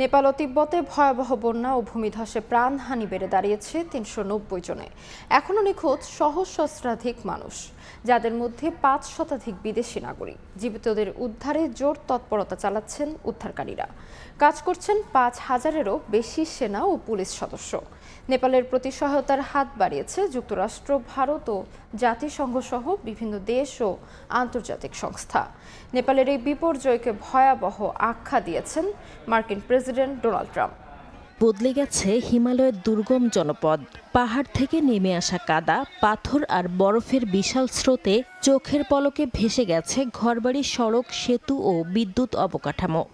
নেপাল ও তিব্বতে ভয়াবহ বন্যা ও ভূমিধসে প্রাণহানি বেড়ে দাঁড়িয়েছে ৩৯০ জনে। এখনও নিখোঁজ সহস্রাধিক মানুষ, যাদের মধ্যে ৫ শতাধিক বিদেশি নাগরিক। জীবিতদের উদ্ধারে জোর তৎপরতা চালাচ্ছেন উদ্ধারকারীরা। কাজ করছেন ৫,০০০-এরও বেশি সেনা ও পুলিশ সদস্য। নেপালের প্রতি সহায়তার হাত বাড়িয়েছে যুক্তরাষ্ট্র, ভারত ও জাতিসংঘ সহ বিভিন্ন দেশ ও আন্তর্জাতিক সংস্থা। নেপালের এই বিপর্যয়কে ভয়াবহ আখ্যা দিয়েছেন মার্কিন প্রেসিডেন্ট ডোনাল্ড ট্রাম্প। বদলে গেছে হিমালয়ের দুর্গম জনপদ। পাহাড় থেকে নেমে আসা কাদা, পাথর আর বরফের বিশাল স্রোতে চোখের পলকে ভেসে গেছে ঘরবাড়ি, সড়ক, সেতু ও বিদ্যুৎ অবকাঠামো।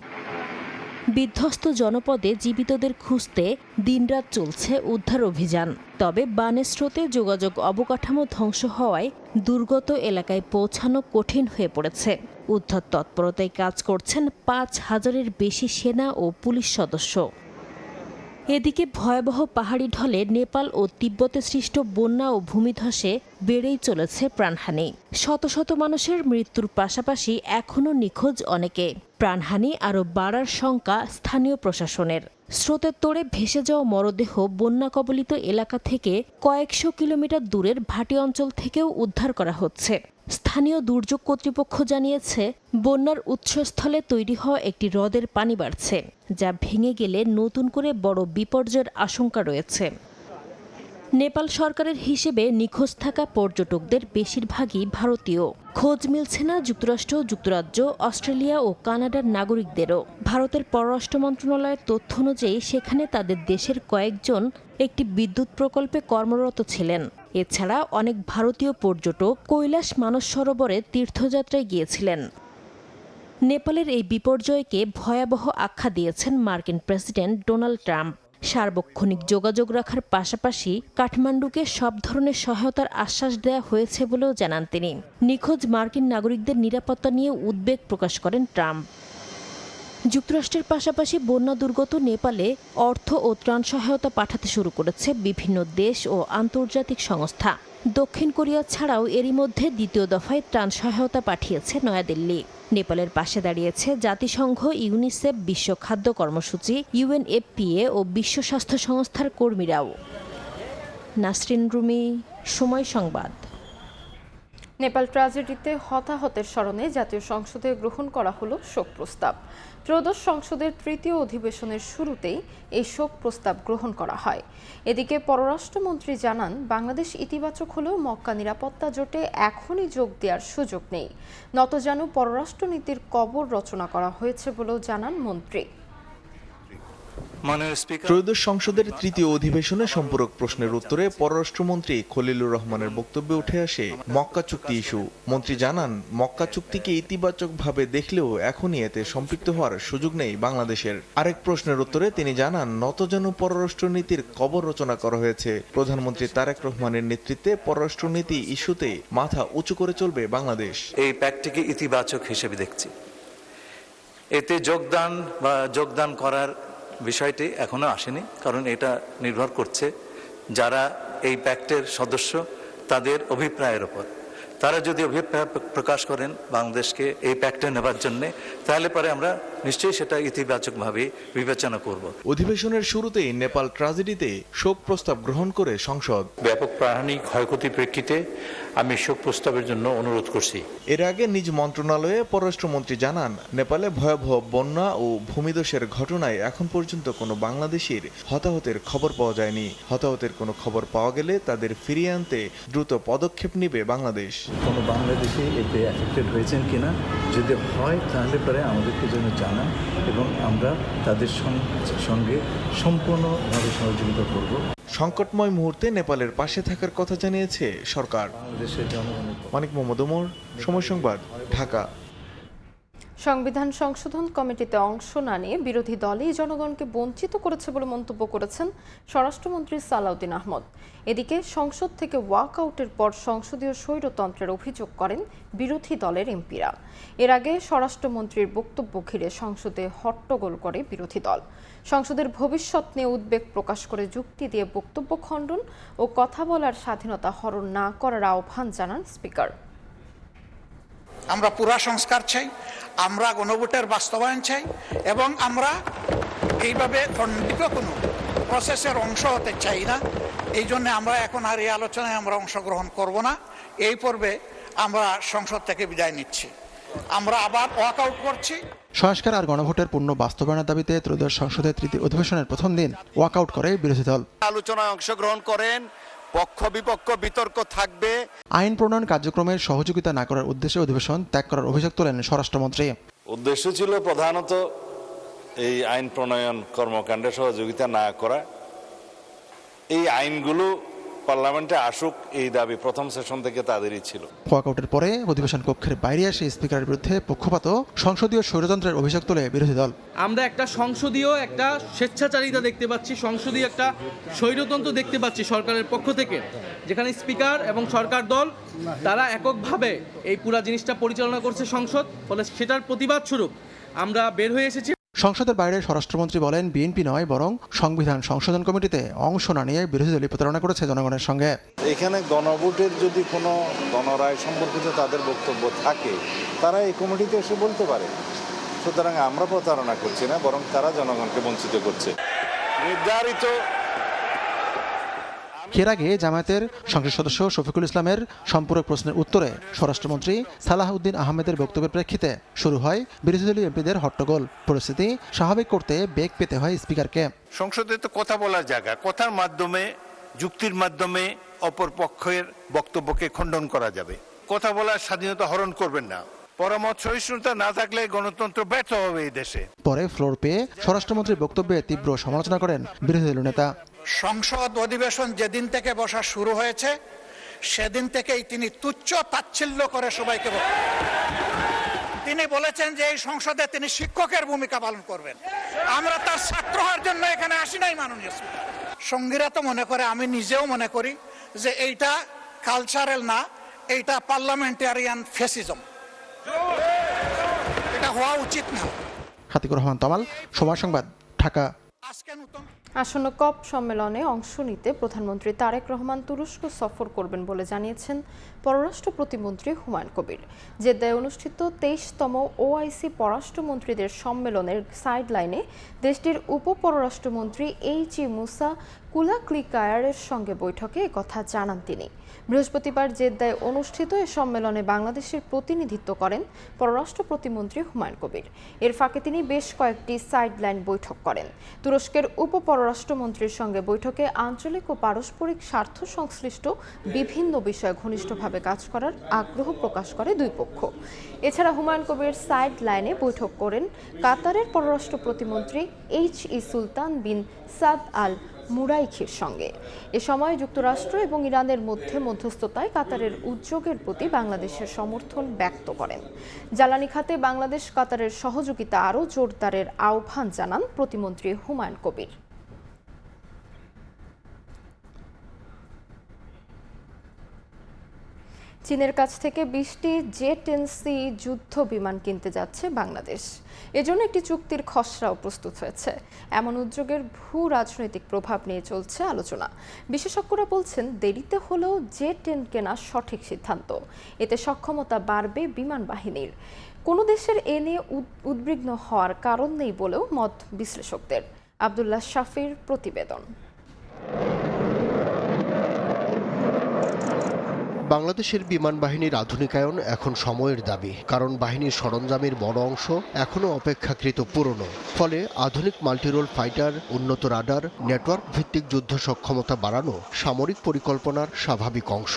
বিধ্বস্ত জনপদে জীবিতদের খুঁজতে দিনরাত চলছে উদ্ধার অভিযান। তবে বানের স্রোতে যোগাযোগ অবকাঠামো ধ্বংস হওয়ায় দুর্গত এলাকায় পৌঁছানো কঠিন হয়ে পড়েছে। উদ্ধার তৎপরতায় কাজ করছেন ৫,০০০-এর বেশি সেনা ও পুলিশ সদস্য। এদিকে ভয়াবহ পাহাড়ি ঢলে নেপাল ও তিব্বতে সৃষ্ট বন্যা ও ভূমিধসে বেড়েই চলেছে প্রাণহানি। শত শত মানুষের মৃত্যুর পাশাপাশি এখনও নিখোঁজ অনেকে। প্রাণহানি আরও বাড়ার শঙ্কা স্থানীয় প্রশাসনের। স্রোতের তোড়ে ভেসে যাওয়া মরদেহ বন্যা কবলিত এলাকা থেকে কয়েকশো কিলোমিটার দূরের ভাটি অঞ্চল থেকেও উদ্ধার করা হচ্ছে। স্থানীয় দুর্যোগ কর্তৃপক্ষ জানিয়েছে, বন্যার উৎসস্থলে তৈরি হওয়া একটি হ্রদের পানি বাড়ছে, যা ভেঙে গেলে নতুন করে বড় বিপর্যয়ের আশঙ্কা রয়েছে। নেপাল সরকারের হিসেবে নিখোঁজ থাকা পর্যটকদের বেশিরভাগই ভারতীয়। খোঁজ মিলছে না যুক্তরাষ্ট্র, যুক্তরাজ্য, অস্ট্রেলিয়া ও কানাডার নাগরিকদেরও। ভারতের পররাষ্ট্র মন্ত্রণালয়ের তথ্য অনুযায়ী সেখানে তাদের দেশের কয়েকজন একটি বিদ্যুৎ প্রকল্পে কর্মরত ছিলেন। এছাড়া অনেক ভারতীয় পর্যটক কৈলাস মানস সরোবরে তীর্থযাত্রায় গিয়েছিলেন। নেপালের এই বিপর্যয়কে ভয়াবহ আখ্যা দিয়েছেন মার্কিন প্রেসিডেন্ট ডোনাল্ড ট্রাম্প। সার্বক্ষণিক যোগাযোগ রাখার পাশাপাশি কাঠমান্ডুকে সব ধরনের সহায়তার আশ্বাস দেওয়া হয়েছে বলেও জানান তিনি। নিখোঁজ মার্কিন নাগরিকদের নিরাপত্তা নিয়ে উদ্বেগ প্রকাশ করেন ট্রাম্প। যুক্তরাষ্ট্রের পাশাপাশি বন্যা দুর্গত নেপালে অর্থ ও ত্রাণ সহায়তা পাঠাতে শুরু করেছে বিভিন্ন দেশ ও আন্তর্জাতিক সংস্থা। দক্ষিণ কোরিয়া ছাড়াও এরই মধ্যে দ্বিতীয় দফায় ত্রাণ সহায়তা পাঠিয়েছে নয়াদিল্লি। নেপালের পাশে দাঁড়িয়েছে জাতিসংঘ, ইউনিসেফ, বিশ্ব খাদ্য কর্মসূচি, UNFPA ও বিশ্ব স্বাস্থ্য সংস্থার কর্মীরাও। নাসরিন রুমি, সময় সংবাদ। নেপাল ট্র্যাজেডিতে হতাহতের স্মরণে জাতীয় সংসদে গ্রহণ করা হলো শোক প্রস্তাব। ত্রয়োদশ সংসদের তৃতীয় অধিবেশনের শুরুতেই এই শোক প্রস্তাব গ্রহণ করা হয়। এদিকে পররাষ্ট্রমন্ত্রী জানান, বাংলাদেশ ইতিবাচক হলেও মক্কা নিরাপত্তা জোটে এখনই যোগ দেওয়ার সুযোগ নেই। নতজানু পররাষ্ট্রনীতির কবর রচনা করা হয়েছে বলেও জানান মন্ত্রী। ত্রয়োদশ সংসদের তৃতীয় অধিবেশনে সম্পূরক প্রশ্নের উত্তরে পররাষ্ট্রমন্ত্রী খলিলুর রহমানের বক্তব্যে উঠে আসে মক্কা চুক্তি ইস্যু। মন্ত্রী জানান, মক্কা চুক্তিকে ইতিবাচকভাবে দেখলেও এখনই এতে সম্পৃক্ত হওয়ার সুযোগ নেই বাংলাদেশের। আরেক প্রশ্নের উত্তরে তিনি জানান, নতজানু পররাষ্ট্রনীতির কবর রচনা করা হয়েছে। প্রধানমন্ত্রী তারেক রহমানের নেতৃত্বে পররাষ্ট্রনীতি ইস্যুতে মাথা উঁচু করে চলবে বাংলাদেশ। এই প্যাক্টটিকে ইতিবাচক হিসেবে দেখছি। এতে যোগদান করার বিষয়টি এখনো আসেনি, কারণ এটা নির্ভর করছে যারা এই প্যাক্টের সদস্য তাদের অভিপ্রায়ের উপর। তারা যদি অভিপ্রায় প্রকাশ করেন বাংলাদেশকে এই প্যাক্টে নেবার জন্য, তাহলে পরে আমরা নিশ্চয়ই সেটা ইতিবাচকভাবে বিবেচনা করব। অধিবেশনের শুরুতেই নেপাল ট্র্যাজেডিতে শোক প্রস্তাব গ্রহণ করে সংসদ। ব্যাপক প্রাণহানি ক্ষয়ক্ষতির প্রেক্ষিতে আমি শোক প্রস্তাবের জন্য অনুরোধ করছি। এর আগে নিজ মন্ত্রণালয়ে পররাষ্ট্রমন্ত্রী জানান, নেপালে ভয়াবহ বন্যা ও ভূমিধসের ঘটনায় এখন পর্যন্ত কোনো বাংলাদেশির হতাহতের খবর পাওয়া যায়নি। হতাহতের কোনো খবর পাওয়া গেলে তাদের ফিরিয়ে আনতে দ্রুত পদক্ষেপ নেবে বাংলাদেশ। কোনো বাংলাদেশি এতে অ্যাফেক্টেড হয়েছেন কিনা, যদি হয় তাহলে পরে আমাদেরকে যেন জানান এবং আমরা তাদের সঙ্গে সম্পূর্ণভাবে সহযোগিতা করব। সংকটময় মুহূর্তে নেপালের পাশে থাকার কথা জানিয়েছে সরকার। বাংলাদেশের জনগণের মানিক মোহাম্মদ ওমর, সময় সংবাদ, ঢাকা। সংবিধান সংশোধন কমিটিতে অংশ না নিয়ে বিরোধী দলই জনগণকে বঞ্চিত করেছে বলে মন্তব্য করেছেন স্বরাষ্ট্রমন্ত্রী সালাউদ্দিন আহমদ। এদিকে সংসদ থেকে ওয়াকআউটের পর সংসদীয় স্বৈরতন্ত্রের অভিযোগ করেন বিরোধী দলের এমপিরা। এর আগে স্বরাষ্ট্রমন্ত্রীর বক্তব্য ঘিরে সংসদে হট্টগোল করে বিরোধী দল। সংসদের ভবিষ্যৎ নিয়ে উদ্বেগ প্রকাশ করে যুক্তি দিয়ে বক্তব্য খণ্ডন ও কথা বলার স্বাধীনতা হরণ না করার আহ্বান জানান স্পিকার। আমরা পুরা সংস্কার চাই, আমরা গণভোটের বাস্তবায়ন চাই এবং আমরা এইভাবে খণ্ডিত কোনো প্রসেসের অংশ হতে চাই না। এই জন্য আমরা এখন আর এই আলোচনায় আমরা অংশগ্রহণ করব না। এই পর্বে আমরা সংসদ থেকে বিদায় নিচ্ছি। আমরা আবার ওয়াকআউট করছি। সংস্কার আর গণভোটের পূর্ণ বাস্তবায়নের দাবিতে ত্রয়োদশ সংসদের তৃতীয় অধিবেশনের প্রথম দিন ওয়াকআউট করে বিরোধী দল। আলোচনায় অংশগ্রহণ করেন, পক্ষ বিপক্ষ বিতর্ক থাকবে। আইন প্রণয়ন কার্যক্রমের সহযোগিতা না করার উদ্দেশ্যে অধিবেশন ত্যাগ করার অভিযোগ তোলেন স্বরাষ্ট্রমন্ত্রী। উদ্দেশ্য ছিল প্রধানত এই আইন প্রণয়ন কর্মকাণ্ডে সহযোগিতা না করা। এই আইনগুলো পার্লামেন্টে আসুক এই দাবি প্রথম সেশন থেকে তাদেরই ছিল। ওয়াকআউটের পরে অধিবেশন কক্ষের বাইরে এসে স্পিকারের বিরুদ্ধে পক্ষপাত সংসদীয় স্বৈরতন্ত্রের অভিযোগ তোলে বিরোধী দল। আমরা একটা সংসদীয় একটা স্বেচ্ছাচারিতা দেখতে পাচ্ছি, সংসদীয় একটা স্বৈরতন্ত্র দেখতে পাচ্ছি সরকারের পক্ষ থেকে, যেখানে স্পিকার এবং সরকার দল তারা এককভাবে এই পুরো জিনিসটা পরিচালনা করছে সংসদ। ফলে সেটার প্রতিবাদ স্বরূপ আমরা বের হয়ে এসেছি। সংসদের বাইরে স্বরাষ্ট্রমন্ত্রী বলেন, বিএনপি নয় বরং সংবিধান সংশোধন কমিটিতে অংশ না নিয়ে বিরোধী দল প্রতারণা করেছে জনগণের সঙ্গে। এখানে গণভোটের যদি কোনো গণরায় সম্পর্কিত তাদের বক্তব্য থাকে, তারা এই কমিটিতে এসে বলতে পারে। সুতরাং আমরা প্রতারণা করছি না, বরং তারা জনগণকে বঞ্চিত করছে। নির্ধারিত এর আগে জামায়াতের সংসদ সদস্য শফিকুল ইসলামের সম্পূরক প্রশ্নের উত্তরে স্বরাষ্ট্রমন্ত্রী সালাহউদ্দিন আহমেদের বক্তব্যের প্রেক্ষিতে শুরু হয় বিরোধী দলীয় এমপিদের হট্টগোল। পরিস্থিতি স্বাভাবিক করতে বেগ পেতে হয় স্পিকারকে। সংসদে তো কথা বলার জায়গা, কথার মাধ্যমে যুক্তির মাধ্যমে অপর পক্ষের বক্তব্যকে খণ্ডন করা যাবে। কথা বলার স্বাধীনতা হরণ করবেন না। পরামর্শ সহিষ্ণুতা না থাকলে গণতন্ত্র ব্যর্থ হবে এই দেশে। পরে ফ্লোর পেয়ে স্বরাষ্ট্রমন্ত্রীর বক্তব্যে তীব্র সমালোচনা করেন বিরোধী দলীয় নেতা। সংসদ অধিবেশন যেদিন থেকে বসা শুরু হয়েছে সেদিন থেকেই তিনি তুচ্ছ তাচ্ছিল্য করে সবাইকে তিনি বলেছেন যে এই সংসদে তিনি শিক্ষকের ভূমিকা পালন করবেন। আমরা তার ছাত্র হওয়ার জন্য এখানে আসি নাই মাননীয় স্পিকার। সঙ্গীরা তো মনে করে, আমি নিজেও মনে করি যে এইটা কালচারাল না, এইটা পার্লামেন্টারিয়ান ফ্যাসিজম। এটা হওয়া উচিত না। হাতিকুর রহমান তমাল, সময় সংবাদ, ঢাকা। আসন্ন কপ সম্মেলনে অংশ নিতে প্রধানমন্ত্রী তারেক রহমান তুরস্ক সফর করবেন বলে জানিয়েছেন পররাষ্ট্র প্রতিমন্ত্রী হুমায়ুন কবির। জেদ্দায় অনুষ্ঠিত 23তম ওআইসি পররাষ্ট্রমন্ত্রীদের সম্মেলনের সাইডলাইনে দেশটির উপপররাষ্ট্রমন্ত্রী এইচ.ই. মুসা কুলাক্লিকায়ারের সঙ্গে বৈঠকে একথা জানান তিনি। বৃহস্পতিবার জেদ্দায় অনুষ্ঠিত এ সম্মেলনে বাংলাদেশের প্রতিনিধিত্ব করেন পররাষ্ট্র প্রতিমন্ত্রী হুমায়ুন কবির। এর ফাঁকে তিনি বেশ কয়েকটি সাইডলাইন বৈঠক করেন। তুরস্কের উপপররাষ্ট্রমন্ত্রীর সঙ্গে বৈঠকে আঞ্চলিক ও পারস্পরিক স্বার্থ সংশ্লিষ্ট বিভিন্ন বিষয়ে ঘনিষ্ঠভাবে কাজ করার আগ্রহ প্রকাশ করে দুই পক্ষ। এছাড়া হুমায়ুন কবির সাইডলাইনে বৈঠক করেন কাতারের পররাষ্ট্র প্রতিমন্ত্রী এইচ.ই. সুলতান বিন সাদ আল মুরাইখির সঙ্গে। এ সময় যুক্তরাষ্ট্র এবং ইরানের মধ্যে মধ্যস্থতায় কাতারের উদ্যোগের প্রতি বাংলাদেশের সমর্থন ব্যক্ত করেন। জ্বালানি খাতে বাংলাদেশ কাতারের সহযোগিতা আরও জোরদারের আহ্বান জানান প্রতিমন্ত্রী হুমায়ুন কবির। চীনের কাছ থেকে 20টি জে-10সি যুদ্ধ বিমান কিনতে যাচ্ছে বাংলাদেশ। এজন্য একটি চুক্তির খসড়াও প্রস্তুত হয়েছে। এমন উদ্যোগের ভূ রাজনৈতিক প্রভাব নিয়ে চলছে আলোচনা। বিশেষজ্ঞরা বলছেন, দেরিতে হলেও জে-10 কেনা সঠিক সিদ্ধান্ত। এতে সক্ষমতা বাড়বে বিমান বাহিনীর। কোনো দেশের এ নিয়ে উদ্বিগ্ন হওয়ার কারণ নেই বলেও মত বিশ্লেষকদের। আব্দুল্লাহ শাফির প্রতিবেদন। বাংলাদেশের বিমান বাহিনীর আধুনিকায়ন এখন সময়ের দাবি, কারণ বাহিনীর সরঞ্জামের বড় অংশ এখনও অপেক্ষাকৃত পুরনো। ফলে আধুনিক মাল্টিরোল ফাইটার, উন্নত রাডার, নেটওয়ার্ক ভিত্তিক যুদ্ধ সক্ষমতা বাড়ানো সামরিক পরিকল্পনার স্বাভাবিক অংশ।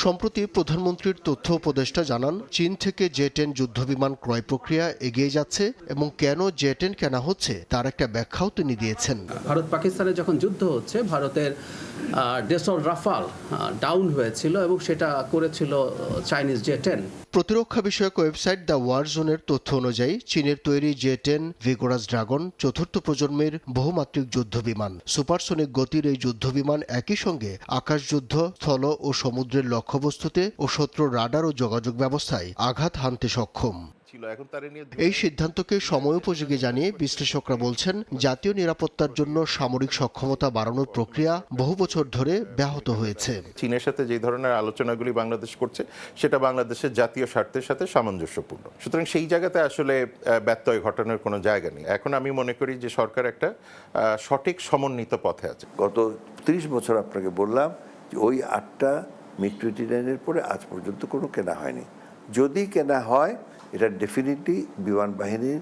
সম্প্রতি প্রধানমন্ত্রীর তথ্য উপদেষ্টা জানান, চীন থেকে জে-10 যুদ্ধবিমান ক্রয় প্রক্রিয়া এগিয়ে যাচ্ছে এবং কেন জে-10 কেনা হচ্ছে তার একটা ব্যাখ্যাও তিনি দিয়েছেন। ভারত পাকিস্তানের যখন যুদ্ধ হচ্ছে, ভারতের ডেসল রাফাল ডাউন হয়েছিল এবং সেটা করেছিল চাইনিজ জে-10। প্রতিরক্ষা বিষয়ক ওয়েবসাইট দ্য ওয়ার জোনের তথ্য অনুযায়ী চীনের তৈরি জে-10 ভিগোরাস ড্রাগন চতুর্থ প্রজন্মের বহুমাত্রিক যুদ্ধবিমান। সুপারসনিক গতির এই যুদ্ধবিমান একই সঙ্গে আকাশযুদ্ধ, স্থল ও সমুদ্রের লক্ষ্যবস্তুতে ও শত্রুর রাডার ও যোগাযোগ ব্যবস্থায় আঘাত হানতে সক্ষম। ছিল, এখন তারা নিয়ে এই সিদ্ধান্তকে সময়োপযোগী জানিয়ে বিশ্লেষকরা বলছেন, জাতীয় নিরাপত্তার জন্য সামরিক সক্ষমতা বাড়ানোর প্রক্রিয়া বহু বছর ধরে ব্যাহত হয়েছে। চীনের সাথে যে ধরনের আলোচনাগুলি বাংলাদেশ করছে সেটা বাংলাদেশের জাতীয় স্বার্থের সাথে সামঞ্জস্যপূর্ণ, সুতরাং সেই জায়গাতে আসলে ব্যত্যয় ঘটানোর কোনো জায়গা নেই। এখন আমি মনে করি যে সরকার একটা সঠিক সমন্বিত পথে আছে। গত 30 বছর আপনাকে বললাম যে ওই 8টা মিগ-29 পরে আজ পর্যন্ত কোনো কেনা হয়নি। যদি কেনা হয় এটা ডেফিনেটলি বিমান বাহিনীর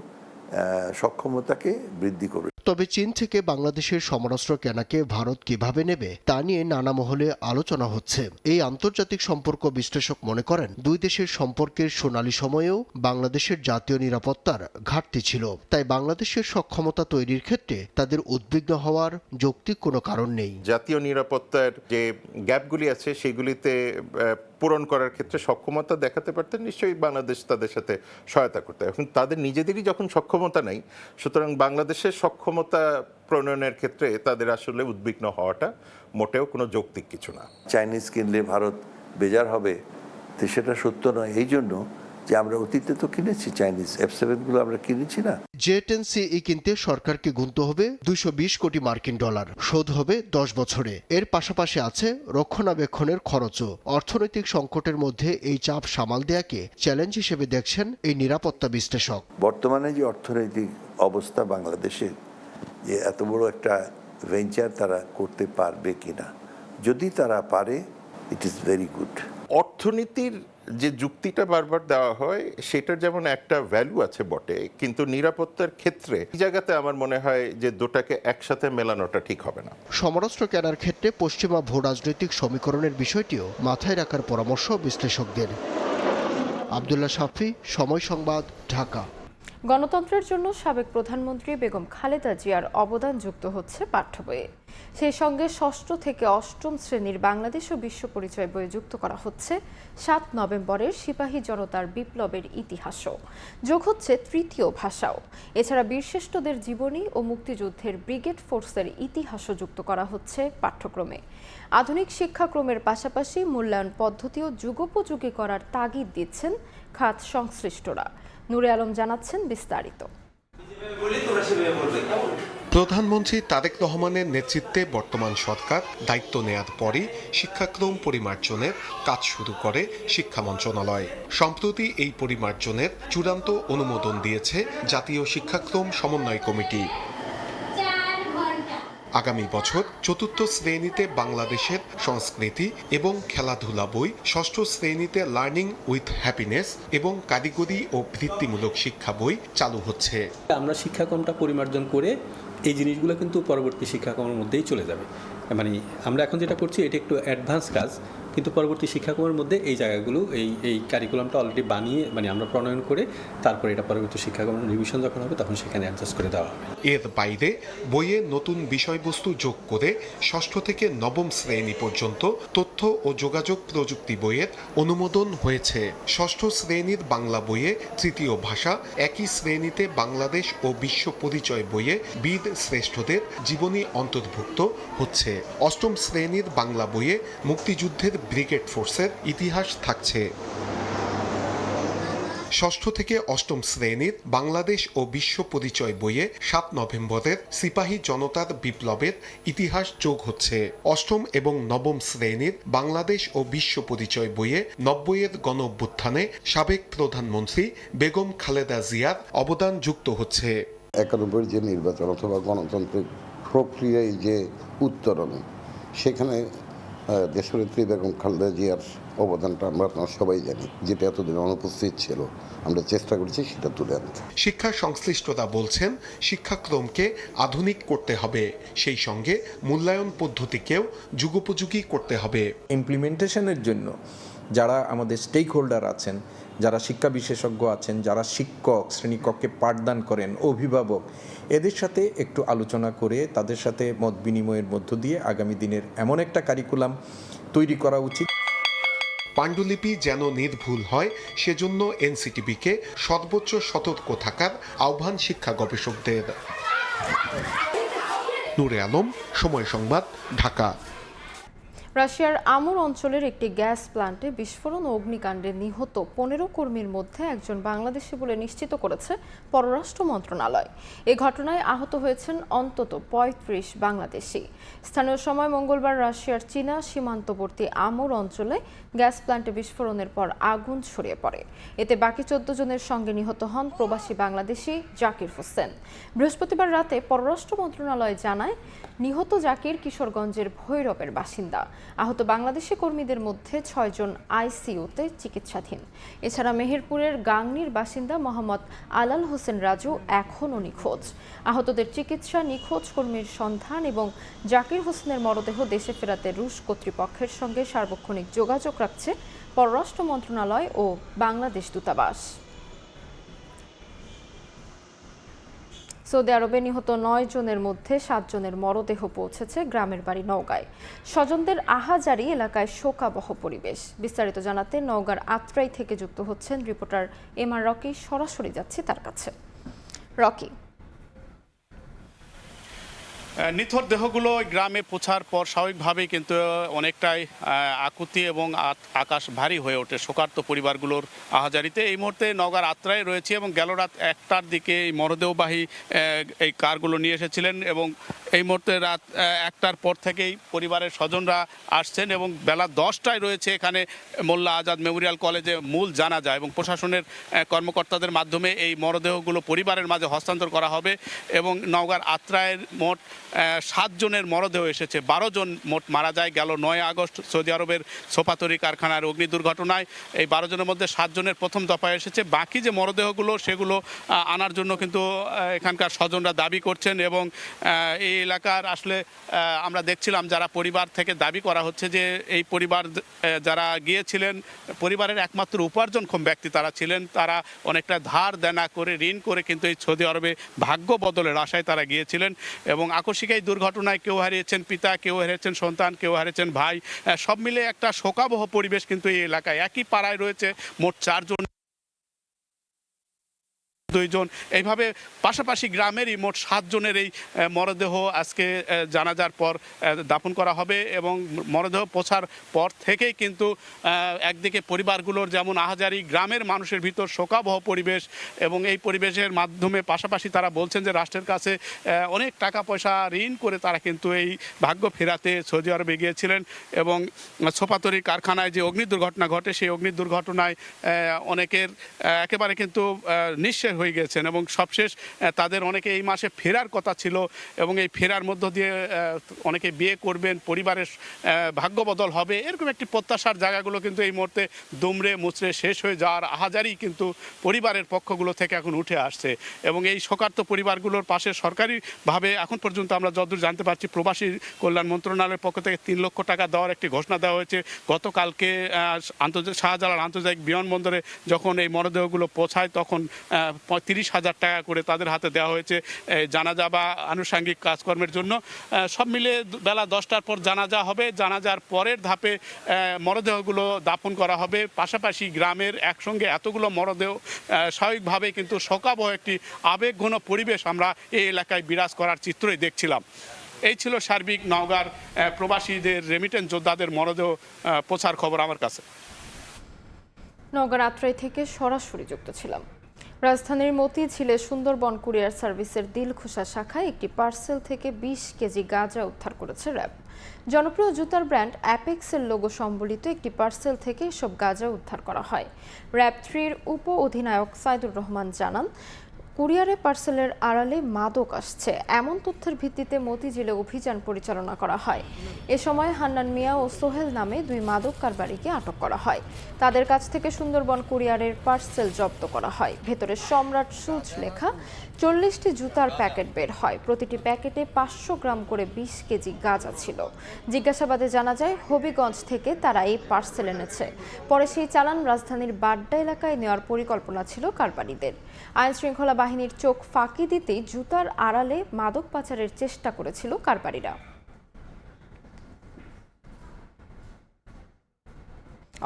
সক্ষমতাকে বৃদ্ধি করবে। তবে চীন থেকে বাংলাদেশের সমরাস্ত্র কেনাকে ভারত কিভাবে নেবে তা নিয়ে নানা মহলে আলোচনা হচ্ছে। এই আন্তর্জাতিক সম্পর্ক বিশ্লেষক মনে করেন, দুই দেশের সম্পর্কের সোনালী সময়েও বাংলাদেশের জাতীয় নিরাপত্তার ঘাটতি ছিল, তাই বাংলাদেশের সক্ষমতা তৈরির ক্ষেত্রে তাদের উদ্বিগ্ন হওয়ার যৌক্তিক কোনো কারণ নেই। জাতীয় নিরাপত্তার যে গ্যাপগুলি আছে সেগুলিতে পূরণ করার ক্ষেত্রে সক্ষমতা দেখাতে পারতেন, নিশ্চয়ই বাংলাদেশ তাদের সাথে সহায়তা করতে। এখন তাদের নিজেদেরই যখন সক্ষমতা নেই, সুতরাং বাংলাদেশের সক্ষমতা প্রণয়নের ক্ষেত্রে তাদের আসলে উদ্বিগ্ন হওয়াটা মোটেও কোনো যৌক্তিক কিছু না। চাইনিজ কিনলে ভারত বেজার হবে, তো সেটা সত্য নয়। এই জন্য যে আমরা অতীতে তো কিনেছি চাইনিজ F7 আমরা কিনেছি না। J-10CE কিনতে সরকারকে গুনতে হবে 220 কোটি মার্কিন ডলার, শোধ হবে 10 বছরে। এর পাশাপাশি আছে রক্ষণাবেক্ষণের খরচও। অর্থনৈতিক সংকটের মধ্যে এই চাপ সামাল দেয়াকে চ্যালেঞ্জ হিসেবে দেখছেন এই নিরাপত্তা বিশ্লেষক। বর্তমানে যে অর্থনৈতিক অবস্থা বাংলাদেশের, যে এত বড় একটা ভেঞ্চার তারা করতে পারবে কিনা, যদি তারা পারে ইট ইজ ভেরি গুড। অর্থনীতির যে যুক্তিটা বারবার দেওয়া হয় সেটার যেমন একটা ভ্যালু আছে বটে, কিন্তু নিরাপত্তার ক্ষেত্রে এই জায়গাতে আমার মনে হয় যে দুটাকে একসাথে মেলানোটা ঠিক হবে না। সমরাস্ত্র কেনার ক্ষেত্রে পশ্চিমা ভূ রাজনৈতিক সমীকরণের বিষয়টিও মাথায় রাখার পরামর্শ বিশ্লেষকদের। আব্দুল্লাহ শাফি, সময় সংবাদ, ঢাকা। গণতন্ত্রের জন্য সাবেক প্রধানমন্ত্রী বেগম খালেদা জিয়ার অবদান যুক্ত হচ্ছে পাঠ্য বইয়ে। সেই সঙ্গে 6ষ্ঠ থেকে 8ম শ্রেণীর বাংলাদেশ ও বিশ্ব পরিচয় বইয়ে যুক্ত করা হচ্ছে 7 নভেম্বরের সিপাহী জনতার বিপ্লবের ইতিহাসও। যোগ হচ্ছে তৃতীয় ভাষাও। এছাড়া বীরশ্রেষ্ঠদের জীবনী ও মুক্তিযুদ্ধের ব্রিগেড ফোর্সের ইতিহাসও যুক্ত করা হচ্ছে পাঠ্যক্রমে। আধুনিক শিক্ষাক্রমের পাশাপাশি মূল্যায়ন পদ্ধতিও যুগোপযোগী করার তাগিদ দিচ্ছেন খাত সংশ্লিষ্টরা। নূরে আলম জানাচ্ছেন বিস্তারিত। প্রধানমন্ত্রী তারেক রহমানের নেতৃত্বে বর্তমান সরকার দায়িত্ব নেয়ার পরই শিক্ষাক্রম পরিমার্জনের কাজ শুরু করে শিক্ষা মন্ত্রণালয়। সম্প্রতি এই পরিমার্জনের চূড়ান্ত অনুমোদন দিয়েছে জাতীয় শিক্ষাক্রম সমন্বয় কমিটি। আগামী বছর 4র্থ শ্রেণীতে বাংলাদেশের সংস্কৃতি এবং খেলাধুলা বই, 6ষ্ঠ শ্রেণীতে লার্নিং উইথ হ্যাপিনেস এবং কারিগরি ও বৃত্তিমূলক শিক্ষা বই চালু হচ্ছে। আমরা শিক্ষাক্রমটা পরিমার্জন করে এই জিনিসগুলো কিন্তু পরবর্তী শিক্ষাক্রমের মধ্যেই চলে যাবে। মানে আমরা এখন যেটা করছি এটা একটু অ্যাডভান্স কাজ, কিন্তু পরবর্তী শিক্ষাক্রমের মধ্যে এই জায়গাগুলো এই কারিকুলামটা অলরেডি বানিয়ে আমরা প্রণয়ন করে তারপরে এটা পরবর্তী শিক্ষাক্রমের রিভিশন যখন হবে তখন সেখানে অ্যাডজাস্ট করে দেওয়া হবে। এর বাইরে বইয়ে নতুন বিষয়বস্তু যোগ করে 6ষ্ঠ থেকে 9ম শ্রেণী পর্যন্ত তথ্য ও যোগাযোগ প্রযুক্তি বইয়ের অনুমোদন হয়েছে। 6ষ্ঠ শ্রেণীর বাংলা বইয়ে তৃতীয় ভাষা, একই শ্রেণীতে বাংলাদেশ ও বিশ্ব পরিচয় বইয়ে বীর শ্রেষ্ঠদের জীবনী অন্তর্ভুক্ত হচ্ছে। 8ম শ্রেণীর বাংলা বইয়ে মুক্তিযুদ্ধের ব্রিগেড ফোর্সের ইতিহাস থাকছে। 6ষ্ঠ থেকে 8ম শ্রেণীর বাংলাদেশ ও বিশ্ব পরিচয় বইয়ে 7 নভেম্বরের সিপাহী জনতার বিপ্লবের ইতিহাস যোগ হচ্ছে। 8ম এবং 9ম শ্রেণীর বাংলাদেশ ও বিশ্ব পরিচয় বইয়ে 90-এর গণ অভ্যুত্থানে সাবেক প্রধানমন্ত্রী বেগম খালেদা জিয়ার অবদান যুক্ত হচ্ছে। 91 যে নির্বাচন অথবা গণতান্ত্রিক প্রক্রিয়ায় যে উত্তরণ, সেখানে দেশনেত্রী বেগম খালেদা জিয়ার অবদানটা আমরা সবাই জানি, যেটা এতদিন অনুপস্থিত ছিল। আমরা চেষ্টা করেছি সেটা তুলে আনতে। শিক্ষা সংশ্লিষ্টতা বলছেন শিক্ষাক্রমকে আধুনিক করতে হবে, সেই সঙ্গে মূল্যায়ন পদ্ধতিকেও যুগোপযোগী করতে হবে। ইমপ্লিমেন্টেশনের জন্য যারা আমাদের স্টেক হোল্ডার আছেন, যারা শিক্ষা বিশেষজ্ঞ আছেন, যারা শিক্ষক, শ্রেণীকক্ষে পাঠদান করেন, অভিভাবক, এদের সাথে একটু আলোচনা করে তাদের সাথে মত বিনিময়ের মধ্য দিয়ে আগামী দিনের এমন একটা কারিকুলাম তৈরি করা উচিত। পাণ্ডুলিপি যেন নির্ভুল হয় সেজন্য এনসিটিবিকে সর্বোচ্চ সতর্ক থাকার আহ্বান শিক্ষা গবেষকদের। নূরে আলম, সময় সংবাদ, ঢাকা। রাশিয়ার আমুর অঞ্চলের একটি গ্যাস প্ল্যান্টে বিস্ফোরণ ও অগ্নিকাণ্ডে নিহত 15 কর্মীর মধ্যে একজন বাংলাদেশি বলে নিশ্চিত করেছে পররাষ্ট্র মন্ত্রণালয়। এই ঘটনায় আহত হয়েছেন অন্তত 35 বাংলাদেশি। স্থানীয় সময় মঙ্গলবার রাশিয়ার চীনা সীমান্তবর্তী আমুর অঞ্চলে গ্যাস প্ল্যান্টে বিস্ফোরণের পর আগুন ছড়িয়ে পড়ে। এতে বাকি 14 জনের সঙ্গে নিহত হন প্রবাসী বাংলাদেশি জাকির হোসেন। বৃহস্পতিবার রাতে পররাষ্ট্র মন্ত্রণালয় জানায়, নিহত জাকির কিশোরগঞ্জের ভৈরবের বাসিন্দা। আহত বাংলাদেশি কর্মীদের মধ্যে 6 জন আইসিইউতে চিকিৎসাধীন। এছাড়া মেহেরপুরের গাংনীর বাসিন্দা মোহাম্মদ আলাল হোসেন রাজু এখনও নিখোঁজ। আহতদের চিকিৎসা, নিখোঁজ কর্মীর সন্ধান এবং জাকির হোসেনের মরদেহ দেশে ফেরাতে রুশ কর্তৃপক্ষের সঙ্গে সার্বক্ষণিক যোগাযোগ রাখছে পররাষ্ট্র মন্ত্রণালয় ও বাংলাদেশ দূতাবাস। সৌদি আরবে নিহত 9 জনের মধ্যে 7 জনের মরদেহ পৌঁছেছে গ্রামের বাড়ি নওগাঁয়। স্বজনদের আহাজারি এলাকায় শোকাবহ পরিবেশ। বিস্তারিত জানাতে নওগাঁর আত্রাই থেকে যুক্ত হচ্ছেন রিপোর্টার এম আর রকি। সরাসরি যাচ্ছি তার কাছে। রকি, নিথর দেহগুলো গ্রামে পৌঁছার পর স্বাভাবিকভাবেই কিন্তু অনেকটাই আকুতি এবং আকাশ ভারী হয়ে ওঠে শোকার্ত পরিবারগুলোর আহাজারিতে। এই মুহূর্তে নওগাঁর আত্রায় রয়েছে এবং গেল রাত 1টার দিকে এই মরদেহবাহী এই কারগুলো নিয়ে এসেছিলেন এবং এই মুহূর্তে রাত 1টার পর থেকেই পরিবারের স্বজনরা আসছেন এবং বেলা 10টায় রয়েছে এখানে মোল্লা আজাদ মেমোরিয়াল কলেজে মূল জানাজা এবং প্রশাসনের কর্মকর্তাদের মাধ্যমে এই মরদেহগুলো পরিবারের মাঝে হস্তান্তর করা হবে এবং নওগাঁর আত্রায়ের মোট 7 জনের মরদেহ এসেছে। 12 জন মোট মারা যায় গেল 9 আগস্ট সৌদি আরবের সোপাতরি কারখানার অগ্নি দুর্ঘটনায়। এই 12 জনের মধ্যে 7 জনের প্রথম দফায় এসেছে। বাকি যে মরদেহগুলো সেগুলো আনার জন্য কিন্তু এখানকার স্বজনরা দাবি করছেন এবং এই এলাকার আসলে আমরা দেখছিলাম যারা পরিবার থেকে দাবি করা হচ্ছে যে এই পরিবার যারা গিয়েছিলেন, পরিবারের একমাত্র উপার্জনক্ষম ব্যক্তি তারা ছিলেন। তারা অনেকটা ধার দেনা করে ঋণ করে কিন্তু এই সৌদি আরবে ভাগ্য বদলের আশায় তারা গিয়েছিলেন এবং আকস্মিক এই দুর্ঘটনায় কেউ হারিয়েছেন পিতা, কেউ হারিয়েছেন সন্তান, কেউ হারিয়েছেন ভাই। সব মিলে একটা শোকাবহ পরিবেশ কিন্তু এই এলাকায়। একই পাড়ায় রয়েছে মোট 4 জন, 2 জন, এইভাবে পাশাপাশি গ্রামেরই মোট 7 জনের এই মরদেহ আজকে জানাজার পর দাফন করা হবে এবং মরদেহ পৌঁছার পর থেকেই কিন্তু একদিকে পরিবারগুলোর যেমন আহাজারি, গ্রামের মানুষের ভিতর শোকাবহ পরিবেশ এবং এই পরিবেশের মাধ্যমে পাশাপাশি তারা বলছেন যে রাষ্ট্রের কাছে অনেক টাকা পয়সা ঋণ করে তারা কিন্তু এই ভাগ্য ফেরাতে সৌদি আরবে গিয়েছিলেন এবং সোপাতরি কারখানায় যে অগ্নি দুর্ঘটনা ঘটে সেই অগ্নি দুর্ঘটনায় অনেকের একেবারে কিন্তু নিঃশেষ হয়ে গেছেন এবং সবশেষ তাদের অনেকে এই মাসে ফেরার কথা ছিল এবং এই ফেরার মধ্য দিয়ে অনেকে বিয়ে করবেন, পরিবারের ভাগ্য বদল হবে, এরকম একটি প্রত্যাশার জায়গাগুলো কিন্তু এই মুহূর্তে দুমড়ে মুচড়ে শেষ হয়ে যাওয়ার আহাজারি কিন্তু পরিবারের পক্ষগুলো থেকে এখন উঠে আসছে এবং এই শোকার্ত পরিবারগুলোর পাশে সরকারিভাবে এখন পর্যন্ত আমরা যতদূর জানতে পারছি প্রবাসী কল্যাণ মন্ত্রণালয়ের পক্ষ থেকে 3 লক্ষ টাকা দেওয়ার একটি ঘোষণা দেওয়া হয়েছে। গতকালকে শাহজালাল আন্তর্জাতিক বিমানবন্দরে যখন এই মরদেহগুলো পৌঁছায় তখন 30,000 টাকা করে তাদের হাতে দেওয়া হয়েছে জানাজা বা আনুষঙ্গিক কাজকর্মের জন্য। সব মিলে বেলা 10টার পর জানাজা হবে। জানাজার পরের ধাপে মরদেহগুলো দাফন করা হবে। পাশাপাশি গ্রামের একসঙ্গে এতগুলো মরদেহ স্বাভাবিকভাবে কিন্তু শোকাবহ একটি আবেগঘন পরিবেশ আমরা এই এলাকায় বিরাজ করার চিত্রই দেখছিলাম। এই ছিল সার্বিক নওগাঁর প্রবাসীদের রেমিটেন্স যোদ্ধাদের মরদেহ পৌঁছার খবর আমার কাছে। নওগাঁর আত্রাই থেকে সরাসরি যুক্ত ছিলাম। রাজধানীর মতিঝিলে সুন্দরবন কুরিয়ার সার্ভিসের দিলখুশা শাখায় একটি পার্সেল থেকে 20 কেজি গাঁজা উদ্ধার করেছে র্যাব। জনপ্রিয় জুতার ব্র্যান্ড অ্যাপেক্সের লোগো সম্বলিত একটি পার্সেল থেকে এসব গাঁজা উদ্ধার করা হয়। র্যাব 3-র উপ অধিনায়ক সাইদুর রহমান জানান, কুরিয়ারে পার্সেলের আড়ালে মাদক আসছে এমন তথ্যের ভিত্তিতে মতিঝিলে অভিযান পরিচালনা করা হয়। এ সময় হান্নান মিয়া ও সোহেল নামে 2 মাদক কারবারিকে আটক করা হয়। তাদের কাছ থেকে সুন্দরবন কুরিয়ারের পার্সেল জব্দ করা হয়। ভেতরে সম্রাট সুজ লেখা 40টি জুতার প্যাকেট বের হয়। প্রতিটি প্যাকেটে 500 গ্রাম করে 20 কেজি গাঁজা ছিল। জিজ্ঞাসাবাদে জানা যায় হবিগঞ্জ থেকে তারা এই পার্সেল এনেছে। পরে সেই চালান রাজধানীর বাড্ডা এলাকায় নেওয়ার পরিকল্পনা ছিল কারবারিদের। আইন শৃঙ্খলা বাহিনীর চোখ ফাঁকি দিতেই জুতার আড়ালে মাদক পাচারের চেষ্টা করেছিল কারবারিরা।